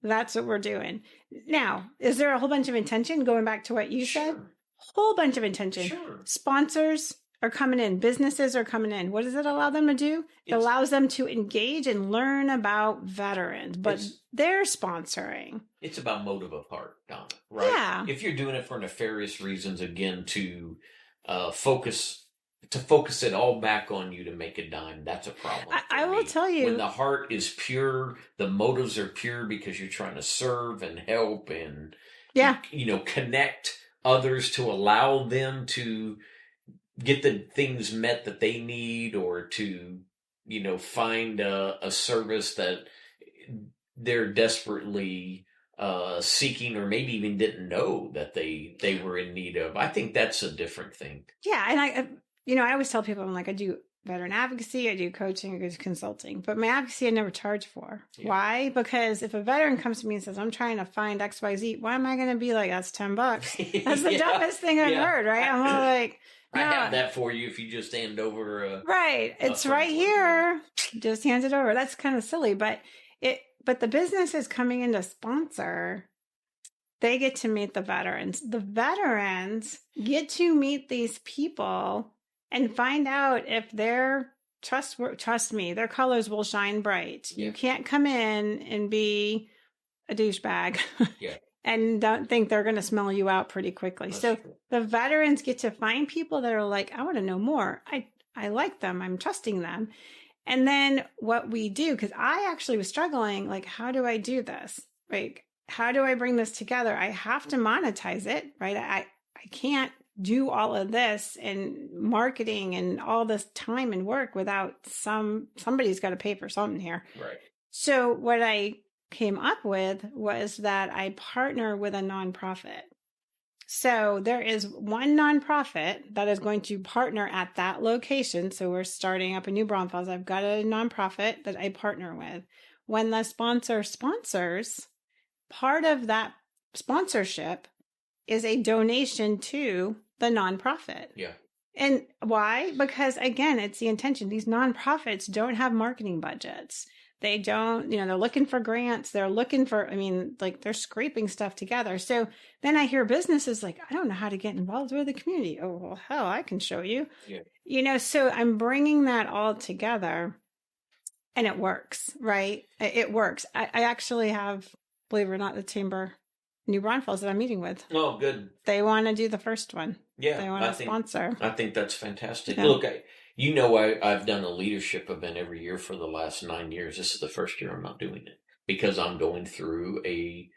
That's what we're doing. Now, is there a whole bunch of intention going back to what you said? Whole bunch of intention. Sure. Sponsors, are coming in. Businesses are coming in. What does it allow them to do? It allows them to engage and learn about veterans, but they're sponsoring. It's about motive of heart, Donna, right? Yeah. If you're doing it for nefarious reasons, again, to focus it all back on you to make a dime, that's a problem. I will tell you. When the heart is pure, the motives are pure because you're trying to serve and help and, connect others to allow them to get the things met that they need, or to, find a service that they're desperately seeking, or maybe even didn't know that they were in need of. I think that's a different thing. Yeah. And I always tell people, I'm like, I do veteran advocacy, I do coaching, I do consulting, but my advocacy I never charge for. Yeah. Why? Because if a veteran comes to me and says, I'm trying to find XYZ, why am I going to be like, that's $10? That's the dumbest thing I've heard, right? I'm all like, no. I have that for you if you just hand over right. It's right here. Just hand it over. That's kind of silly, but the business is coming in to sponsor. They get to meet the veterans. The veterans get to meet these people and find out if they're trust me, their colors will shine bright. Yeah. You can't come in and be a douchebag. Yeah. And don't think they're going to smell you out pretty quickly. That's true. The veterans get to find people that are like, I want to know more. I like them. I'm trusting them. And then what we do, because I actually was struggling, like, how do I do this? Like, how do I bring this together? I have to monetize it, right? I can't do all of this and marketing and all this time and work without somebody's got to pay for something here. Right. So what I came up with was that I partner with a nonprofit. So there is one nonprofit that is going to partner at that location. So we're starting up in New Braunfels. I've got a nonprofit that I partner with. When the sponsor sponsors, part of that sponsorship is a donation to the nonprofit. Yeah. And why? Because again, it's the intention. These nonprofits don't have marketing budgets. They don't, they're looking for grants. They're looking for, they're scraping stuff together. So then I hear businesses like, I don't know how to get involved with the community. Oh, well, hell, I can show you. Yeah. So I'm bringing that all together and it works, right? It works. I actually have, believe it or not, the Chamber New Braunfels that I'm meeting with. Oh, good. They want to do the first one. Yeah. They want to sponsor. I think that's fantastic. Yeah. Look, I've done a leadership event every year for the last 9 years. This is the first year I'm not doing it because I'm going through a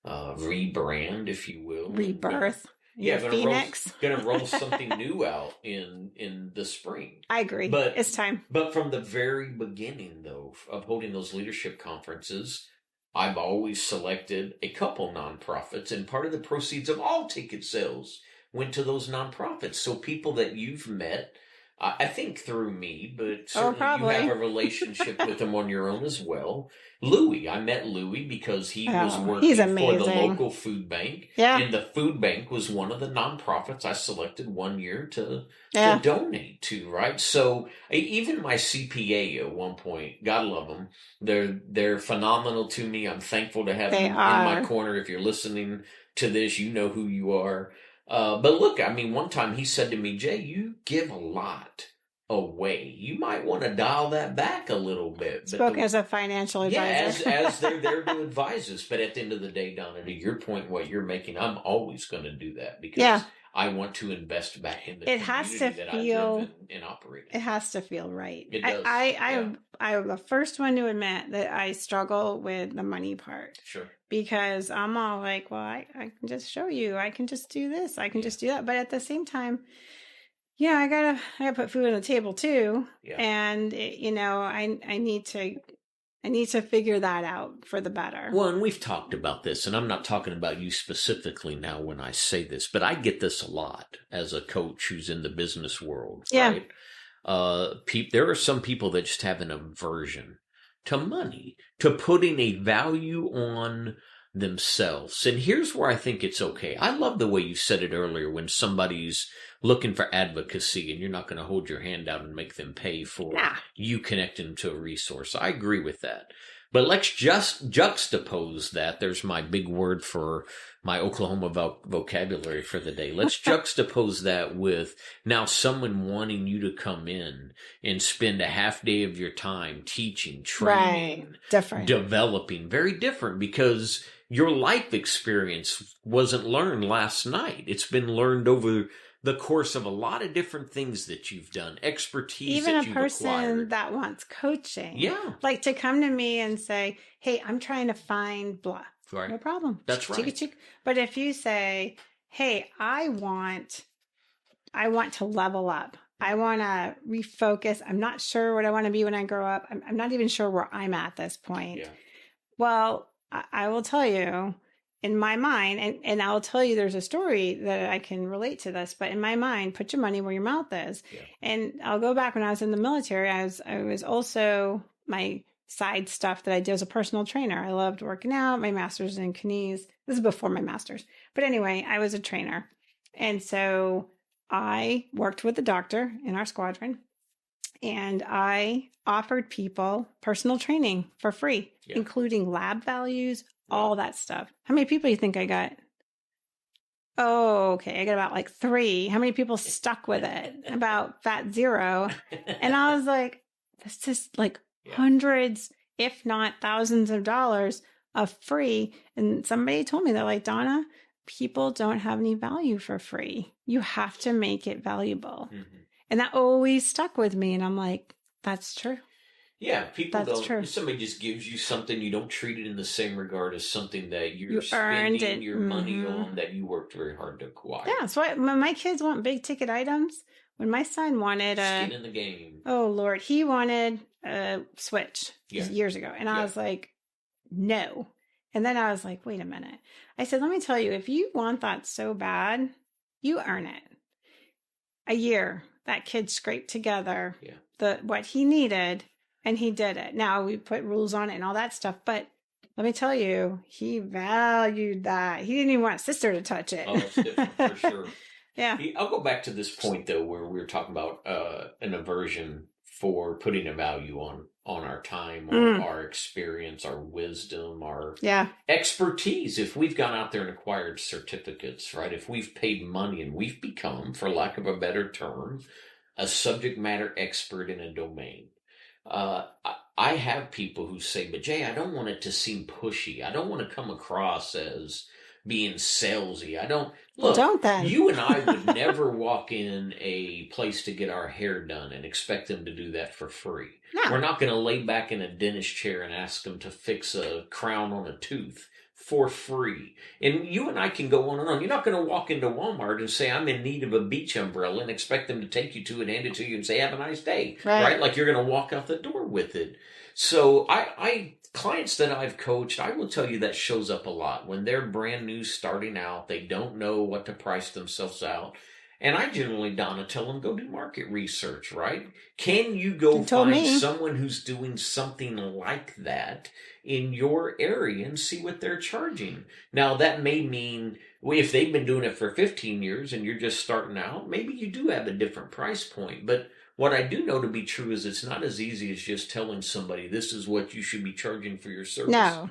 rebrand, if you will. Rebirth. Yeah, going to roll something new out in the spring. I agree. But it's time. But from the very beginning, though, of holding those leadership conferences, I've always selected a couple nonprofits, and part of the proceeds of all ticket sales went to those nonprofits. So people that you've met, I think through me, but certainly you have a relationship with them on your own as well. Louis, I met Louis because he was working for the local food bank. Yeah. And the food bank was one of the nonprofits I selected one year to donate to, right? So even my CPA at one point, God love them, they're phenomenal to me. I'm thankful to have them in my corner. If you're listening to this, you know who you are. But look, one time he said to me, Jay, you give a lot away. You might want to dial that back a little bit. Spoke as a financial advisor. Yeah, as they're there to advise us. But at the end of the day, Donna, to your point, what you're making, I'm always going to do that because I want to invest back in the community that I live and operate in. It has to feel right. It does. I'm the first one to admit that I struggle with the money part. Sure. Because I'm all like, well, I can just show you. I can just do this. I can just do that. But at the same time, I gotta put food on the table too. Yeah. And I need to figure that out for the better. Well, and we've talked about this, and I'm not talking about you specifically now when I say this, but I get this a lot as a coach who's in the business world. Yeah. Right? There are some people that just have an aversion to money, to putting a value on themselves. And here's where I think it's okay. I love the way you said it earlier when somebody's looking for advocacy and you're not going to hold your hand out and make them pay for you connecting them to a resource. I agree with that. But let's just juxtapose that. There's my big word for my Oklahoma vocabulary for the day. Let's juxtapose that with now someone wanting you to come in and spend a half day of your time teaching, training, different, developing. Very different, because your life experience wasn't learned last night. It's been learned over the course of a lot of different things that you've done, expertise even that a you've person acquired. that wants coaching. Yeah. Like to come to me and say, hey, I'm trying to find blah. Right. No problem. That's right. But if you say, hey, I want to level up. I want to refocus. I'm not sure what I want to be when I grow up. I'm not even sure where I'm at this point. Yeah. Well, I will tell you, in my mind, and I'll tell you there's a story that I can relate to this, but in my mind, put your money where your mouth is. Yeah. And I'll go back when I was in the military. I was also, my side stuff that I did as a personal trainer. I loved working out, my master's in kines. This is before my master's. But anyway, I was a trainer. And so I worked with the doctor in our squadron, and I offered people personal training for free, including lab values, all that stuff. How many people do you think I got? Oh, okay. I got about like 3. How many people stuck with it? About that 0. And I was like, this is like hundreds, if not thousands of dollars of free. And somebody told me, they're like, Donna, people don't have any value for free. You have to make it valuable. Mm-hmm. And that always stuck with me. And I'm like, that's true. Yeah, people don't. True. If somebody just gives you something, you don't treat it in the same regard as something that you're spending your money on, that you worked very hard to acquire. Yeah, so when my kids want big ticket items, when my son wanted skin in the game. Oh Lord, he wanted a Switch years ago, and I was like, no. And then I was like, wait a minute. I said, let me tell you, if you want that so bad, you earn it. A year, that kid scraped together what he needed. And he did it. Now we put rules on it and all that stuff. But let me tell you, he valued that. He didn't even want sister to touch it. Oh, that's different for sure. Yeah. I'll go back to this point, though, where we were talking about an aversion for putting a value on our time, our experience, our wisdom, our expertise. If we've gone out there and acquired certificates, right? If we've paid money and we've become, for lack of a better term, a subject matter expert in a domain. I have people who say, but Jay, I don't want it to seem pushy. I don't want to come across as being salesy. Don't then. You and I would never walk in a place to get our hair done and expect them to do that for free. No. We're not going to lay back in a dentist chair and ask them to fix a crown on a tooth for free. And you and I can go on and on. You're not going to walk into Walmart and say, I'm in need of a beach umbrella, and expect them to take you to it and hand it to you and say, have a nice day. Right? Like you're going to walk out the door with it. So clients that I've coached, I will tell you that shows up a lot. When they're brand new, starting out, they don't know what to price themselves out. And I generally, Donna, tell them, go do market research, right? Can you go find someone who's doing something like that in your area and see what they're charging? Now, that may mean, if they've been doing it for 15 years and you're just starting out, maybe you do have a different price point. But what I do know to be true is it's not as easy as just telling somebody this is what you should be charging for your service. No.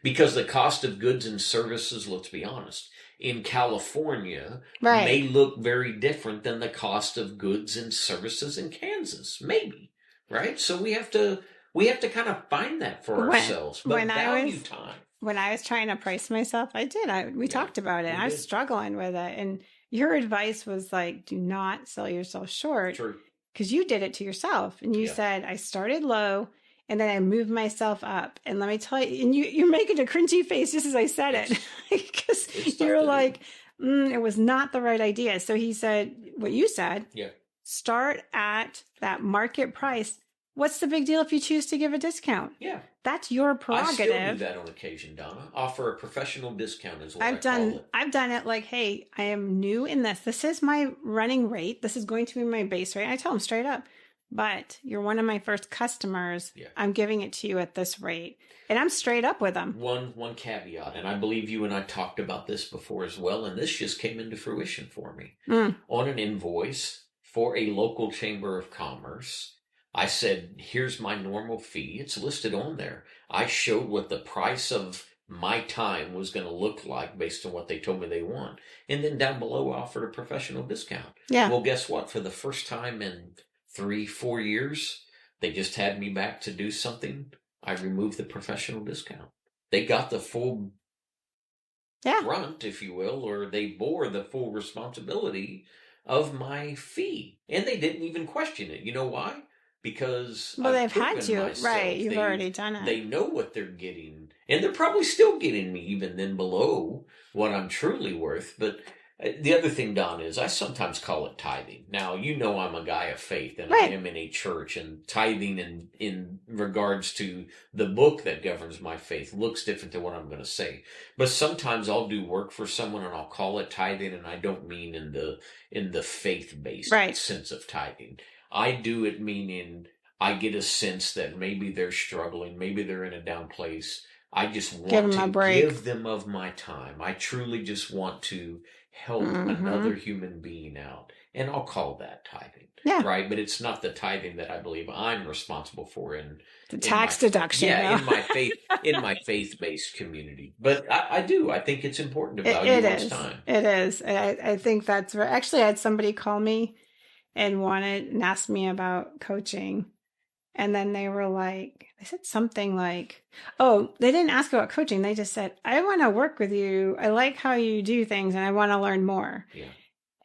Because the cost of goods and services, let's be honest, in California may look very different than the cost of goods and services in Kansas. Maybe. Right? So we have to kind of find that for ourselves. But value time. When I was trying to price myself, I did. We talked about it. I was struggling with it. And your advice was like, do not sell yourself short. True. Because you did it to yourself. And you said, I started low and then I moved myself up. And let me tell you, and you're making a cringy face just as I said it. Because you're like, it was not the right idea. So he said, what you said, start at that market price. What's the big deal if you choose to give a discount? Yeah. That's your prerogative. I still do that on occasion, Donna. Offer a professional discount is what I call it. I've done it like, hey, I am new in this. This is my running rate. This is going to be my base rate. I tell them straight up, but you're one of my first customers. Yeah. I'm giving it to you at this rate. And I'm straight up with them. One caveat, and I believe you and I talked about this before as well, and this just came into fruition for me. On an invoice for a local chamber of commerce, I said, here's my normal fee. It's listed on there. I showed what the price of my time was going to look like based on what they told me they want. And then down below, I offered a professional discount. Yeah. Well, guess what? For the first time in 3-4 years, they just had me back to do something. I removed the professional discount. They got the full brunt, if you will, or they bore the full responsibility of my fee. And they didn't even question it. You know why? Because they've had to, right? You've already done it. They know what they're getting, and they're probably still getting me even then below what I'm truly worth. But the other thing, Don, is I sometimes call it tithing. Now, you know I'm a guy of faith, and I am in a church, and tithing in regards to the book that governs my faith looks different than what I'm going to say. But sometimes I'll do work for someone, and I'll call it tithing, and I don't mean in the faith-based sense of tithing. I do it meaning I get a sense that maybe they're struggling, maybe they're in a down place. I just want to give them of my time. I truly just want to help another human being out. And I'll call that tithing. Yeah. Right? But it's not the tithing that I believe I'm responsible for in the tax deduction. Yeah, in my faith-based community. But I do. I think it's important to value one's time. It is. I think that's right. Actually, I had somebody call me and asked me about coaching. And then they said something like, oh, they didn't ask about coaching. They just said, I want to work with you. I like how you do things and I want to learn more. Yeah.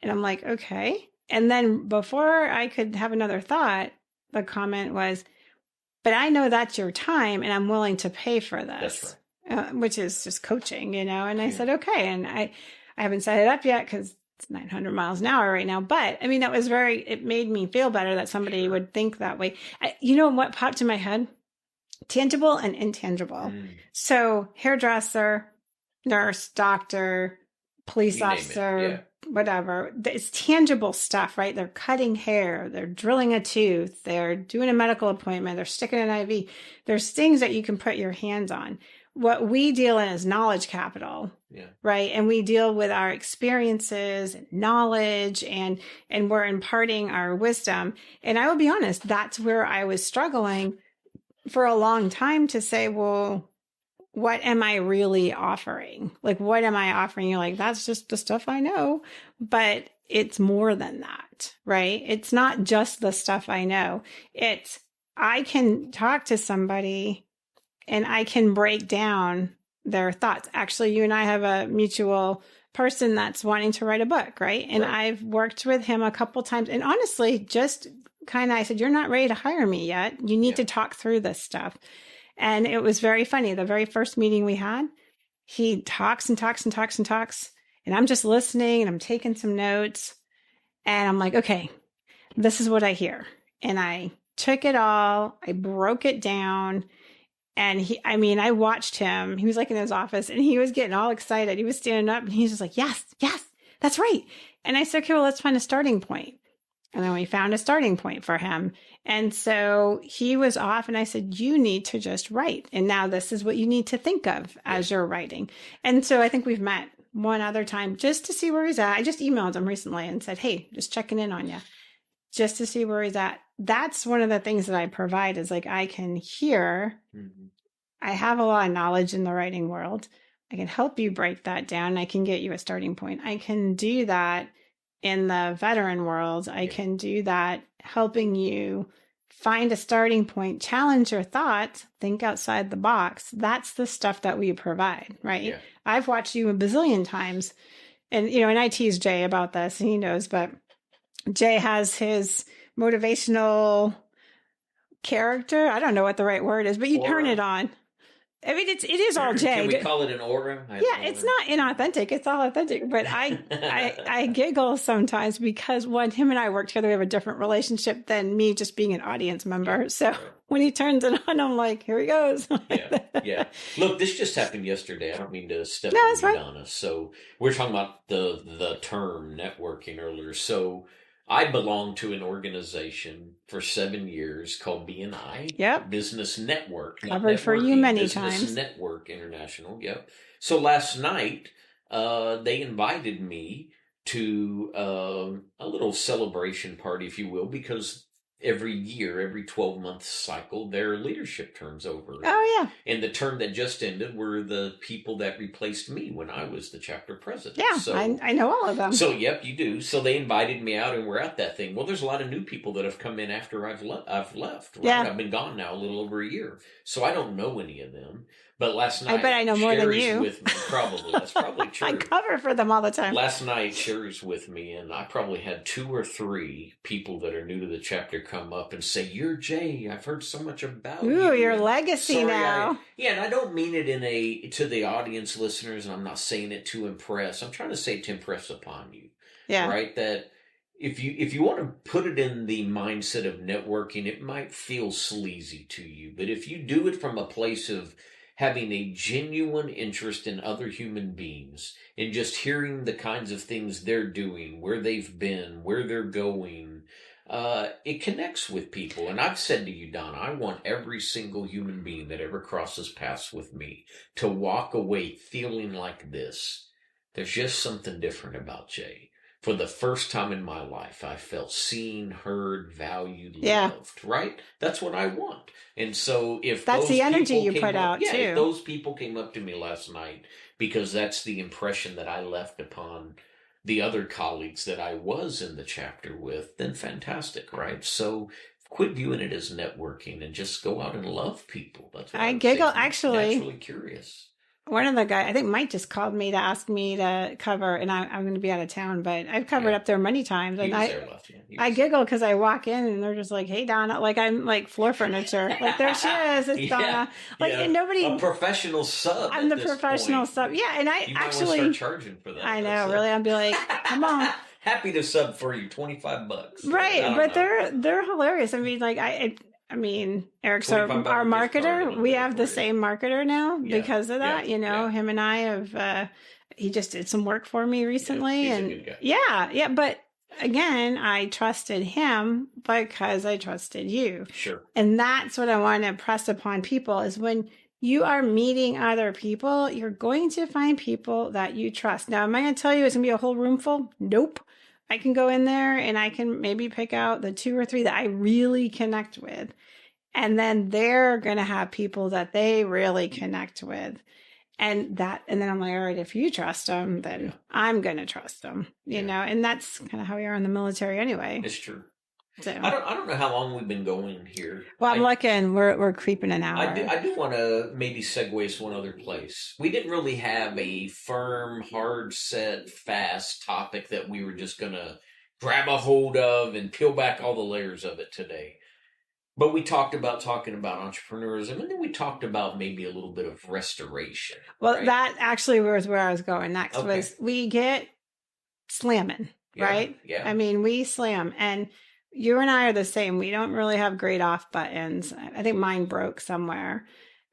And I'm like, okay. And then before I could have another thought, the comment was, but I know that's your time and I'm willing to pay for this. That's right. Which is just coaching, And I said, okay. And I haven't set it up yet because it's 900 miles an hour right now. But I mean, it made me feel better that somebody would think that way. You know what popped in my head? Tangible and intangible. So hairdresser, nurse, doctor, police officer, whatever. It's tangible stuff, right? They're cutting hair. They're drilling a tooth. They're doing a medical appointment. They're sticking an IV. There's things that you can put your hands on. What we deal in is knowledge capital, right? And we deal with our experiences and knowledge and we're imparting our wisdom. And I will be honest, that's where I was struggling for a long time to say, well, what am I really offering? Like, what am I offering? You're like, that's just the stuff I know, but it's more than that, right? It's not just the stuff I know. I can talk to somebody and I can break down their thoughts. Actually, you and I have a mutual person that's wanting to write a book, right? And I've worked with him a couple times. And honestly, just I said, you're not ready to hire me yet. You need to talk through this stuff. And it was very funny. The very first meeting we had, he talks and talks and talks and talks. And I'm just listening and I'm taking some notes. And I'm like, okay, this is what I hear. And I took it all. I broke it down. And I watched him. He was like in his office and he was getting all excited. He was standing up and he's just like, yes, that's right. And I said, okay, well, let's find a starting point. And then we found a starting point for him. And so he was off and I said, you need to just write. And now this is what you need to think of as you're writing. And so I think we've met one other time just to see where he's at. I just emailed him recently and said, hey, just checking in on you just to see where he's at. That's one of the things that I provide is like, I can hear, I have a lot of knowledge in the writing world. I can help you break that down. I can get you a starting point. I can do that in the veteran world. I can do that helping you find a starting point, challenge your thoughts, think outside the box. That's the stuff that we provide, right? Yeah. I've watched you a bazillion times and, and I tease Jay about this and he knows, but Jay has his motivational character. I don't know what the right word is, but you turn it on. I mean, it is all Jay. Can we call it an aura? It's not inauthentic. It's all authentic. But I giggle sometimes because when him and I work together, we have a different relationship than me just being an audience member. So when he turns it on, I'm like, here he goes. Yeah. Look, this just happened yesterday. I don't mean to step on you, Donna. So we're talking about the term networking earlier. So I belonged to an organization for 7 years called BNI. Yep. Business Network. Covered for you many times. Business Network International. Yep. So last night, they invited me to a little celebration party, if you will, because every year, every 12-month cycle, their leadership turns over. Oh, yeah. And the term that just ended were the people that replaced me when I was the chapter president. Yeah, so, I know all of them. So, yep, you do. So they invited me out, and we're at that thing. Well, there's a lot of new people that have come in after I've left. Right? Yeah. I've been gone now a little over a year. So I don't know any of them. But last night, I bet I know more than you. With me, probably. That's probably true. I cover for them all the time. Last night, Sherry's with me, and I probably had 2 or 3 people that are new to the chapter come up and say, "You're Jay. I've heard so much about you." Ooh, your legacy now. And I don't mean it to the audience listeners, and I'm not saying it to impress. I'm trying to say to impress upon you. Yeah. Right? That if you want to put it in the mindset of networking, it might feel sleazy to you. But if you do it from a place of having a genuine interest in other human beings and just hearing the kinds of things they're doing, where they've been, where they're going, it connects with people. And I've said to you, Donna, I want every single human being that ever crosses paths with me to walk away feeling like this. There's just something different about Jay. For the first time in my life, I felt seen, heard, valued, loved, right? That's what I want. And so if that's the energy you put out, too. If those people came up to me last night, because that's the impression that I left upon the other colleagues that I was in the chapter with, then fantastic, right? So quit viewing it as networking and just go out and love people. That's what I giggle, actually. Naturally curious. One of the guys, I think Mike just called me to ask me to cover, and I'm going to be out of town, but I've covered up there many times. And I giggle because I walk in and they're just like, "Hey, Donna," like I'm like floor furniture. Like, there she is, it's Donna. Like, and nobody. A professional sub. I'm the professional sub. Yeah, and I actually start charging for that. I know, really. I'd be like, "Come on." Happy to sub for you, $25. Right, but they're hilarious. I mean, like I mean, Eric's our marketer. We have the same marketer now because of that. Him and I have, he just did some work for me recently. He's and a good guy. But again, I trusted him because I trusted you. Sure. And that's what I want to impress upon people is when you are meeting other people, you're going to find people that you trust. Now, am I going to tell you it's going to be a whole room full? Nope. I can go in there and I can maybe pick out the 2 or 3 that I really connect with. And then they're going to have people that they really connect with. And then I'm like, all right, if you trust them, then I'm going to trust them, you know, and that's kind of how we are in the military anyway. It's true. So, I don't know how long we've been going here. Well, I'm looking. We're creeping an hour. I do want to maybe segue us one other place. We didn't really have a firm, hard set, fast topic that we were just going to grab a hold of and peel back all the layers of it today. But we talked about entrepreneurism, and then we talked about maybe a little bit of restoration. Well, right? That actually was where I was going next. Okay. Was we get slamming, right? Yeah. I mean, we slam, and you and I are the same. We don't really have great off buttons. I think mine broke somewhere.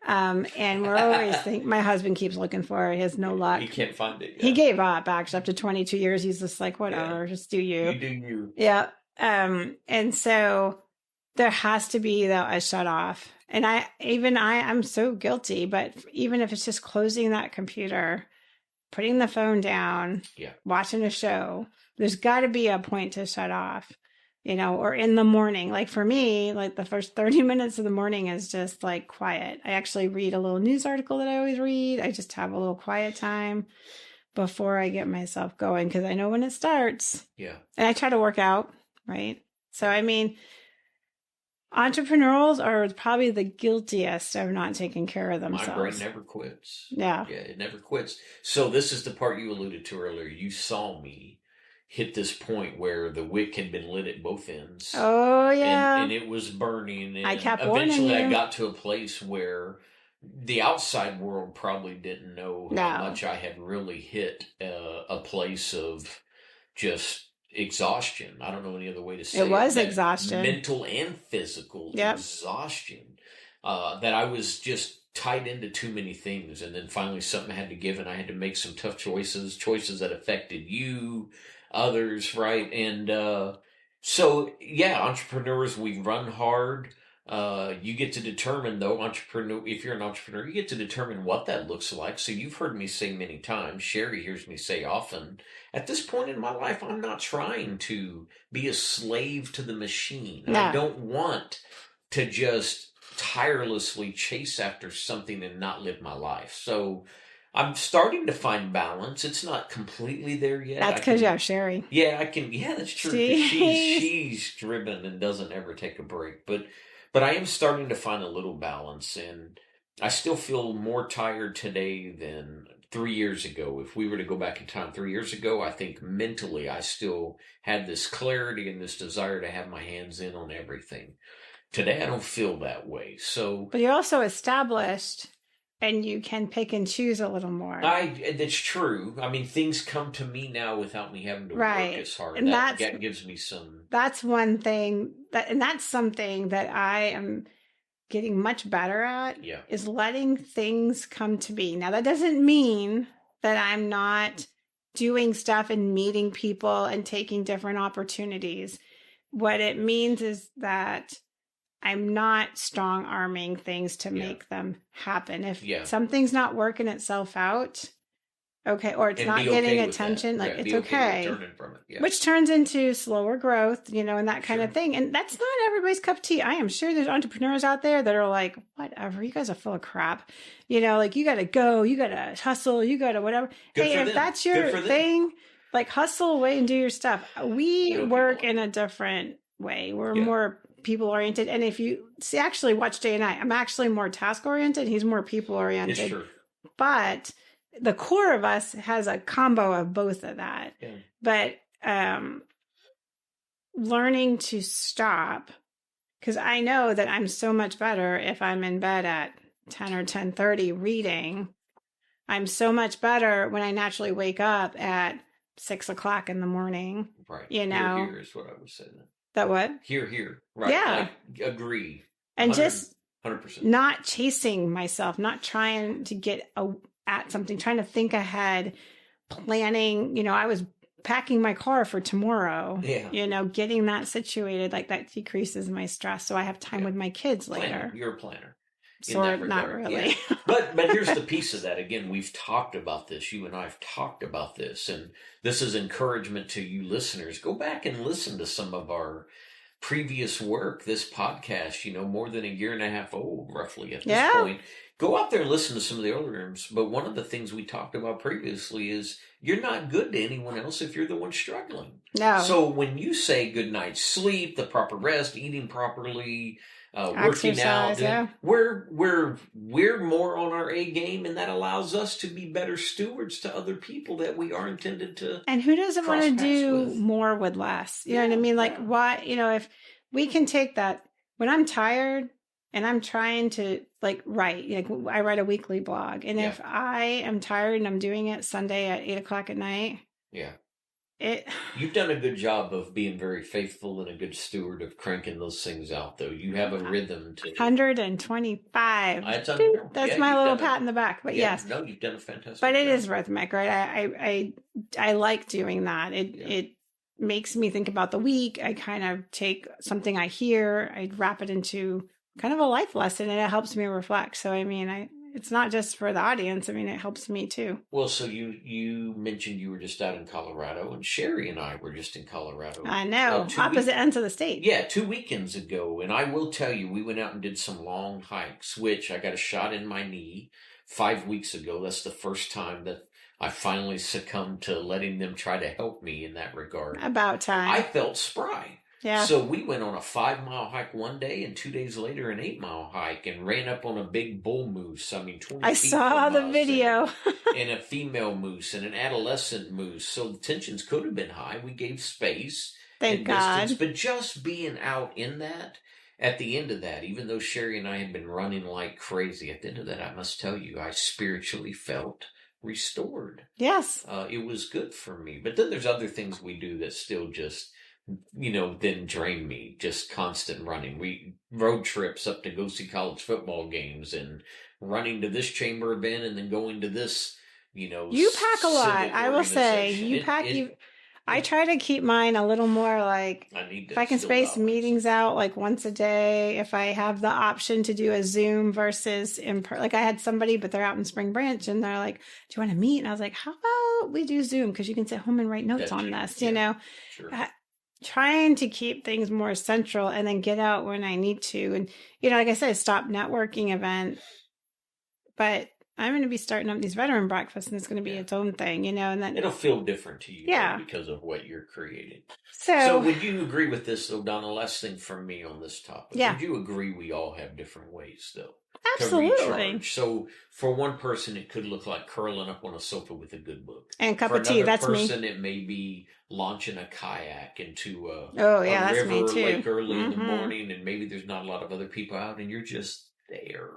And we're always thinking, my husband keeps looking for it. He has no luck. He can't find it. Yeah. He gave up, actually. After 22 years, he's just like, whatever, just do you. You do you. Yeah. And so there has to be, though, a shut off. And I'm so guilty, but even if it's just closing that computer, putting the phone down, watching a show, there's got to be a point to shut off. Or in the morning, like for me, like the first 30 minutes of the morning is just like quiet. I actually read a little news article that I always read. I just have a little quiet time before I get myself going because I know when it starts. Yeah. And I try to work out, right? So, I mean, entrepreneurs are probably the guiltiest of not taking care of themselves. My brain never quits. Yeah. Yeah, it never quits. So this is the part you alluded to earlier. You saw me hit this point where the wick had been lit at both ends. Oh, yeah. And it was burning. And I kept warning you. Eventually I got to a place where the outside world probably didn't know how much I had really hit a place of just exhaustion. I don't know any other way to say it. It was exhaustion. Mental and physical exhaustion. That I was just tied into too many things. And then finally something had to give and I had to make some tough choices that affected you, others, right? And so, entrepreneurs, we run hard. You get to determine, though, if you're an entrepreneur, you get to determine what that looks like. So you've heard me say many times, Sherry hears me say often, at this point in my life, I'm not trying to be a slave to the machine. No. I don't want to just tirelessly chase after something and not live my life. So I'm starting to find balance. It's not completely there yet. That's because you have Sherry. Yeah, I can. Yeah, that's true. She's driven and doesn't ever take a break. But I am starting to find a little balance, and I still feel more tired today than 3 years ago. If we were to go back in time 3 years ago, I think mentally I still had this clarity and this desire to have my hands in on everything. Today I don't feel that way. So, but you're also established, and you can pick and choose a little more. That's true. I mean, things come to me now without me having to work as hard. And that gives me some. That's one thing and that's something that I am getting much better at. Yeah. Is letting things come to me. Now, that doesn't mean that I'm not doing stuff and meeting people and taking different opportunities. What it means is that I'm not strong arming things to make them happen. If something's not working itself out, okay, or it's not getting attention, like it's okay. Which turns into slower growth, and that kind of thing. And that's not everybody's cup of tea. I am sure there's entrepreneurs out there that are like, whatever, you guys are full of crap. Like you got to go, you got to hustle, you got to whatever. Hey, if that's your thing, like hustle away and do your stuff. We work in a different way. We're more people oriented, and if you actually watch Jay and I'm actually more task oriented. He's more people oriented. It's true. But the core of us has a combo of both of that. Yeah. But learning to stop, because I know that I'm so much better if I'm in bed at 10 or 10:30 reading. I'm so much better when I naturally wake up at 6 o'clock in the morning. Right. Here is what I was saying. That what? Here. Right. Yeah. I agree. And 100%. Just 100%. Not chasing myself, not trying to get at something, trying to think ahead, planning. I was packing my car for tomorrow. Yeah. Getting that situated, like that decreases my stress. So I have time with my kids later. You're a planner. Sort of, not really. Yeah. But here's the piece of that. Again, we've talked about this. You and I have talked about this. And this is encouragement to you listeners. Go back and listen to some of our previous work. This podcast, more than a year and a half old, roughly at this point. Go out there and listen to some of the older ones. But one of the things we talked about previously is you're not good to anyone else if you're the one struggling. No. So when you say good night's sleep, the proper rest, eating properly, working out, we're more on our A game, and that allows us to be better stewards to other people that we are intended to. And who doesn't want to do more with less? You know what I mean? Like why? If we can take that when I'm tired and I'm trying to write, I write a weekly blog, and if I am tired and I'm doing it Sunday at 8 o'clock at night, you've done a good job of being very faithful and a good steward of cranking those things out, though. You have a rhythm to 125. That's my little pat in the back. But yes. No, you've done a fantastic job. it is rhythmic, right? I like doing that. It makes me think about the week. I kind of take something I hear, I wrap it into kind of a life lesson, and it helps me reflect. So, it's not just for the audience. It helps me too. Well, so you mentioned you were just out in Colorado, and Sherry and I were just in Colorado. I know. Opposite ends of the state. Yeah, 2 weekends ago. And I will tell you, we went out and did some long hikes, which I got a shot in my knee 5 weeks ago. That's the first time that I finally succumbed to letting them try to help me in that regard. About time. I felt spry. Yeah. So we went on a 5-mile hike one day, and 2 days later an 8-mile hike, and ran up on a big bull moose. 20 I feet saw the video. and a female moose and an adolescent moose. So the tensions could have been high. We gave space. Thank God. Distance, but just being out in that, at the end of that, even though Sherry and I had been running like crazy, at the end of that, I must tell you, I spiritually felt restored. Yes. It was good for me. But then there's other things we do that still just then drain me. Just constant running. We road trips up to go see college football games, and running to this chamber event, and then going to this, you pack a lot. I will say you pack. I try to keep mine a little more like, if I can space meetings out like once a day, if I have the option to do a Zoom versus like I had somebody, but they're out in Spring Branch and they're like, do you want to meet? And I was like, how about we do Zoom? Because you can sit home and write notes on this, you know, trying to keep things more central and then get out when I need to. And, you know, like I said, stop networking event, but I'm going to be starting up these veteran breakfasts, and it's going to be its own thing, you know, and then it'll feel different to you because of what you're creating. So would you agree with this, though, Donna? Last thing from me on this topic. Yeah. Would you agree we all have different ways, though? Absolutely. To recharge? So for one person, it could look like curling up on a sofa with a good book. And a cup of tea, that's me. For another person, it may be launching a kayak into a that's river me or too. lake early in the morning, and maybe there's not a lot of other people out, and you're just there.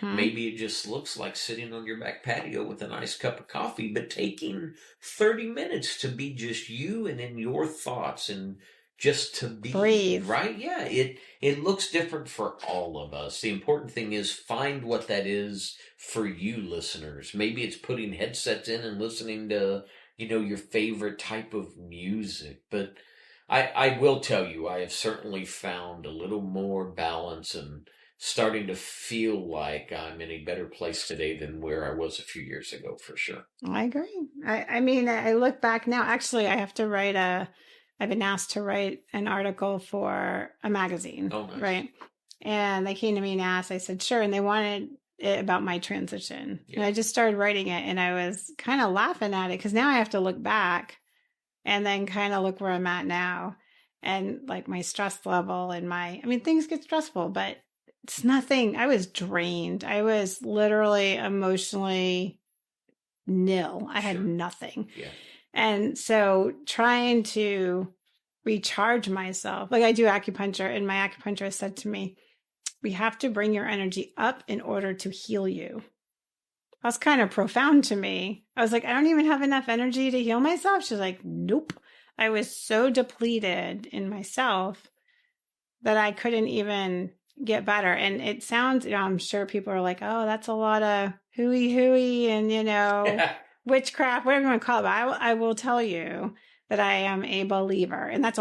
Maybe it just looks like sitting on your back patio with a nice cup of coffee, but taking 30 minutes to be just you and in your thoughts and just to be. Breathe. Right? Yeah. It looks different for all of us. The important thing is find what that is for you listeners. Maybe it's putting headsets in and listening to, you know, your favorite type of music. But I will tell you, I have certainly found a little more balance and starting to feel like I'm in a better place today than where I was a few years ago, for sure. I agree. I mean, I look back now. Actually, I have to write I've been asked to write an article for a magazine. Oh, nice. Right? And they came to me and asked, I said, sure. And they wanted it about my transition. Yeah. And I just started writing it, and I was kind of laughing at it because now I have to look back and then kind of look where I'm at now and like my stress level and things get stressful, but it's nothing. I was drained. I was literally emotionally nil. I had nothing. Yeah. And so trying to recharge myself, like I do acupuncture, and my acupuncturist said to me, we have to bring your energy up in order to heal you. That was kind of profound to me. I was like, I don't even have enough energy to heal myself. She's like, nope. I was so depleted in myself that I couldn't even get better. And it sounds, you know, I'm sure people are like, oh, that's a lot of hooey and, you know, witchcraft, whatever you want to call it. But I will tell you that I am a believer. And that's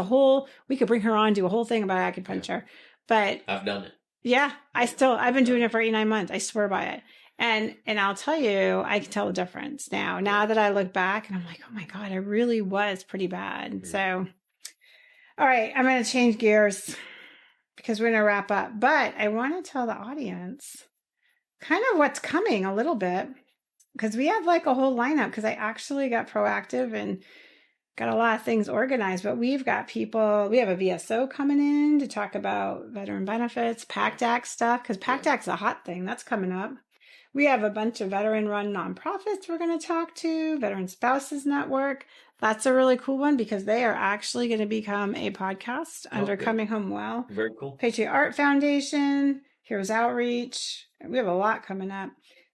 we could bring her on, do a whole thing about acupuncture. But I've done it. Yeah. I've been doing it for 8-9 months. I swear by it. And I'll tell you, I can tell the difference now that I look back and I'm like, oh my God, I really was pretty bad. Mm-hmm. So, all right, I'm going to change gears because we're going to wrap up, but I want to tell the audience kind of what's coming a little bit, because we have like a whole lineup, because I actually got proactive and got a lot of things organized, but we have a VSO coming in to talk about veteran benefits, PACT Act stuff, because PACT Act's a hot thing that's coming up. We have a bunch of veteran-run nonprofits we're going to talk to, Veteran Spouses Network. That's a really cool one because they are actually going to become a podcast under Coming Home Well. Very cool. Patriot Art Foundation, Heroes Outreach. We have a lot coming up.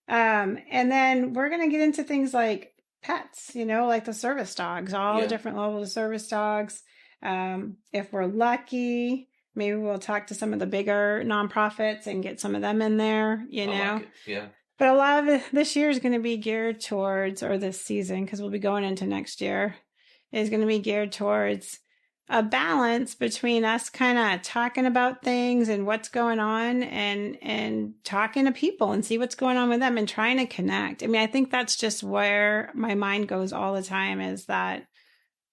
And then we're going to get into things like pets, you know, like the service dogs, all the different levels of service dogs. If we're lucky, maybe we'll talk to some of the bigger nonprofits and get some of them in there, you know. I like it. Yeah. But a lot of this year is going to be geared towards, or this season, because we'll be going into next year, is going to be geared towards a balance between us kind of talking about things and what's going on and talking to people and see what's going on with them and trying to connect. I mean, I think that's just where my mind goes all the time, is that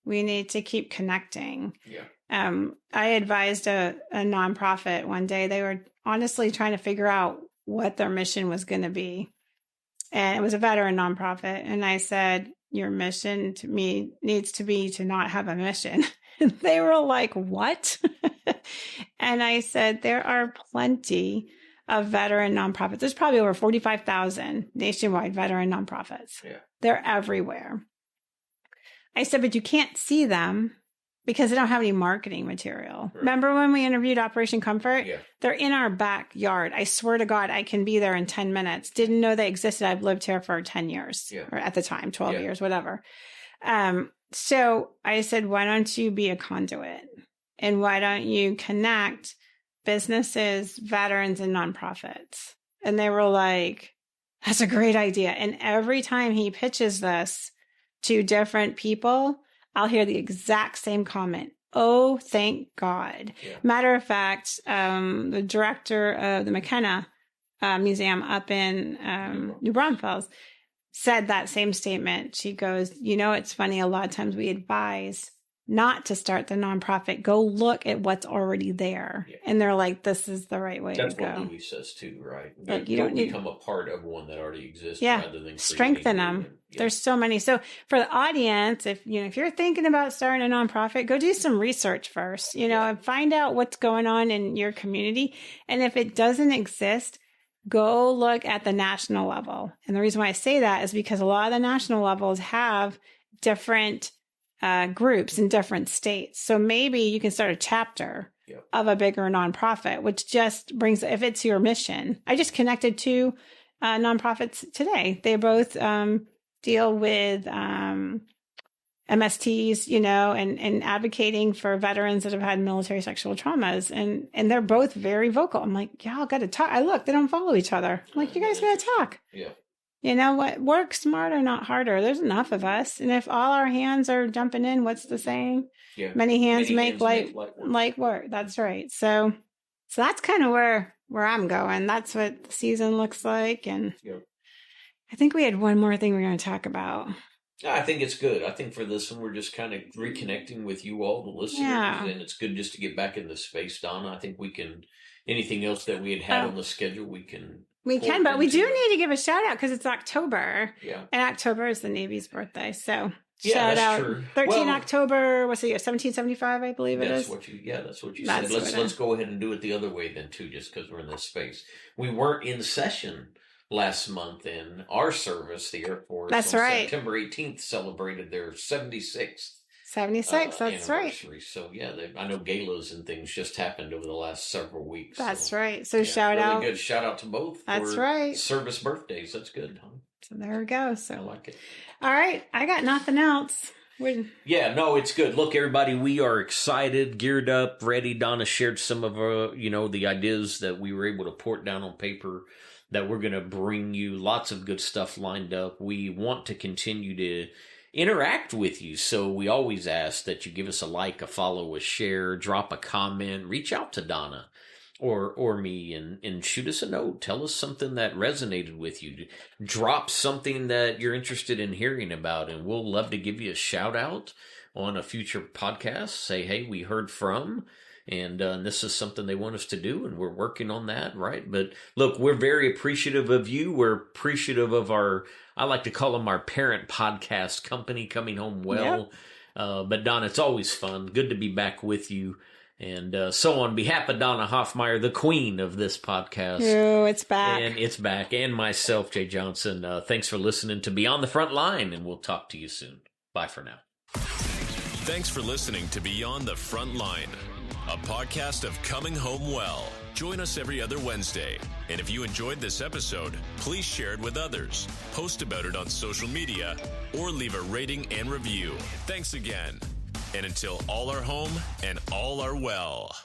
we need to keep connecting. Yeah. I advised a nonprofit one day. They were honestly trying to figure out what their mission was going to be. And it was a veteran nonprofit. And I said, your mission to me needs to be to not have a mission. And they were like, what? And I said, there are plenty of veteran nonprofits. There's probably over 45,000 nationwide veteran nonprofits. Yeah. They're everywhere. I said, but you can't see them because they don't have any marketing material. Right. Remember when we interviewed Operation Comfort? Yeah. They're in our backyard. I swear to God, I can be there in 10 minutes. Didn't know they existed. I've lived here for 10 years, or at the time, 12 years, whatever. So I said, why don't you be a conduit? And why don't you connect businesses, veterans, and nonprofits? And they were like, that's a great idea. And every time he pitches this to different people, I'll hear the exact same comment. Oh, thank God. Yeah. Matter of fact, the director of the McKenna Museum up in New Braunfels said that same statement. She goes, it's funny. A lot of times we advise not to start the nonprofit. Go look at what's already there. Yeah. And they're like, this is the right way to go. That's what Louis says too, right? Like, you don't become a part of one that already exists. Yeah. Rather than strengthen them. Yeah. There's so many. So for the audience, if you're thinking about starting a nonprofit, go do some research first, and find out what's going on in your community. And if it doesn't exist, go look at the national level. And the reason why I say that is because a lot of the national levels have different groups in different states. So maybe you can start a chapter of a bigger nonprofit, which just brings, if it's your mission. I just connected two nonprofits today. They both deal with MSTs, and advocating for veterans that have had military sexual traumas. And they're both very vocal. I'm like, y'all got to talk. I look, they don't follow each other. I'm like, you guys got to talk. Yeah. You know what? Work smarter, not harder. There's enough of us. And if all our hands are jumping in, what's the saying? Yeah. Many hands make light work. That's right. So that's kind of where I'm going. That's what the season looks like. And I think we had one more thing we're going to talk about. I think it's good. I think for this one, we're just kind of reconnecting with you all, the listeners. Yeah. And it's good just to get back in the space, Donna. I think we can, anything else that we had on the schedule, we can. But we do need to give a shout out because it's October. Yeah. And October is the Navy's birthday. So shout out. True. 13 October, what's the year? 1775, I believe it is. That's what you said. Let's go ahead and do it the other way then too, just because we're in this space. We weren't in session last month in our service, the Air Force. That's right. September 18th celebrated their 76th. 76, that's right. So, I know galas and things just happened over the last several weeks. That's right. So, shout out. Really good shout out to both. That's right. Service birthdays. That's good, huh? So, there we go. So, I like it. All right. I got nothing else. It's good. Look, everybody, we are excited, geared up, ready. Donna shared some of the ideas that we were able to port down on paper that we're going to bring you. Lots of good stuff lined up. We want to continue to interact with you. So we always ask that you give us a like, a follow, a share, drop a comment, reach out to Donna or me and shoot us a note. Tell us something that resonated with you. Drop something that you're interested in hearing about, and we'll love to give you a shout out on a future podcast. Say, hey, we heard from, and this is something they want us to do, and we're working on that, right? But look, we're very appreciative of you. We're appreciative of I like to call them our parent podcast company, Coming Home Well. Yep. But Donna, it's always fun. Good to be back with you. And so on behalf of Donna Hoffmeyer, the queen of this podcast. Oh, it's back. And it's back. And myself, Jay Johnson. Thanks for listening to Beyond the Front Line, and we'll talk to you soon. Bye for now. Thanks for listening to Beyond the Front Line, a podcast of Coming Home Well. Join us every other Wednesday. And if you enjoyed this episode, please share it with others, post about it on social media, or leave a rating and review. Thanks again. And until all are home and all are well.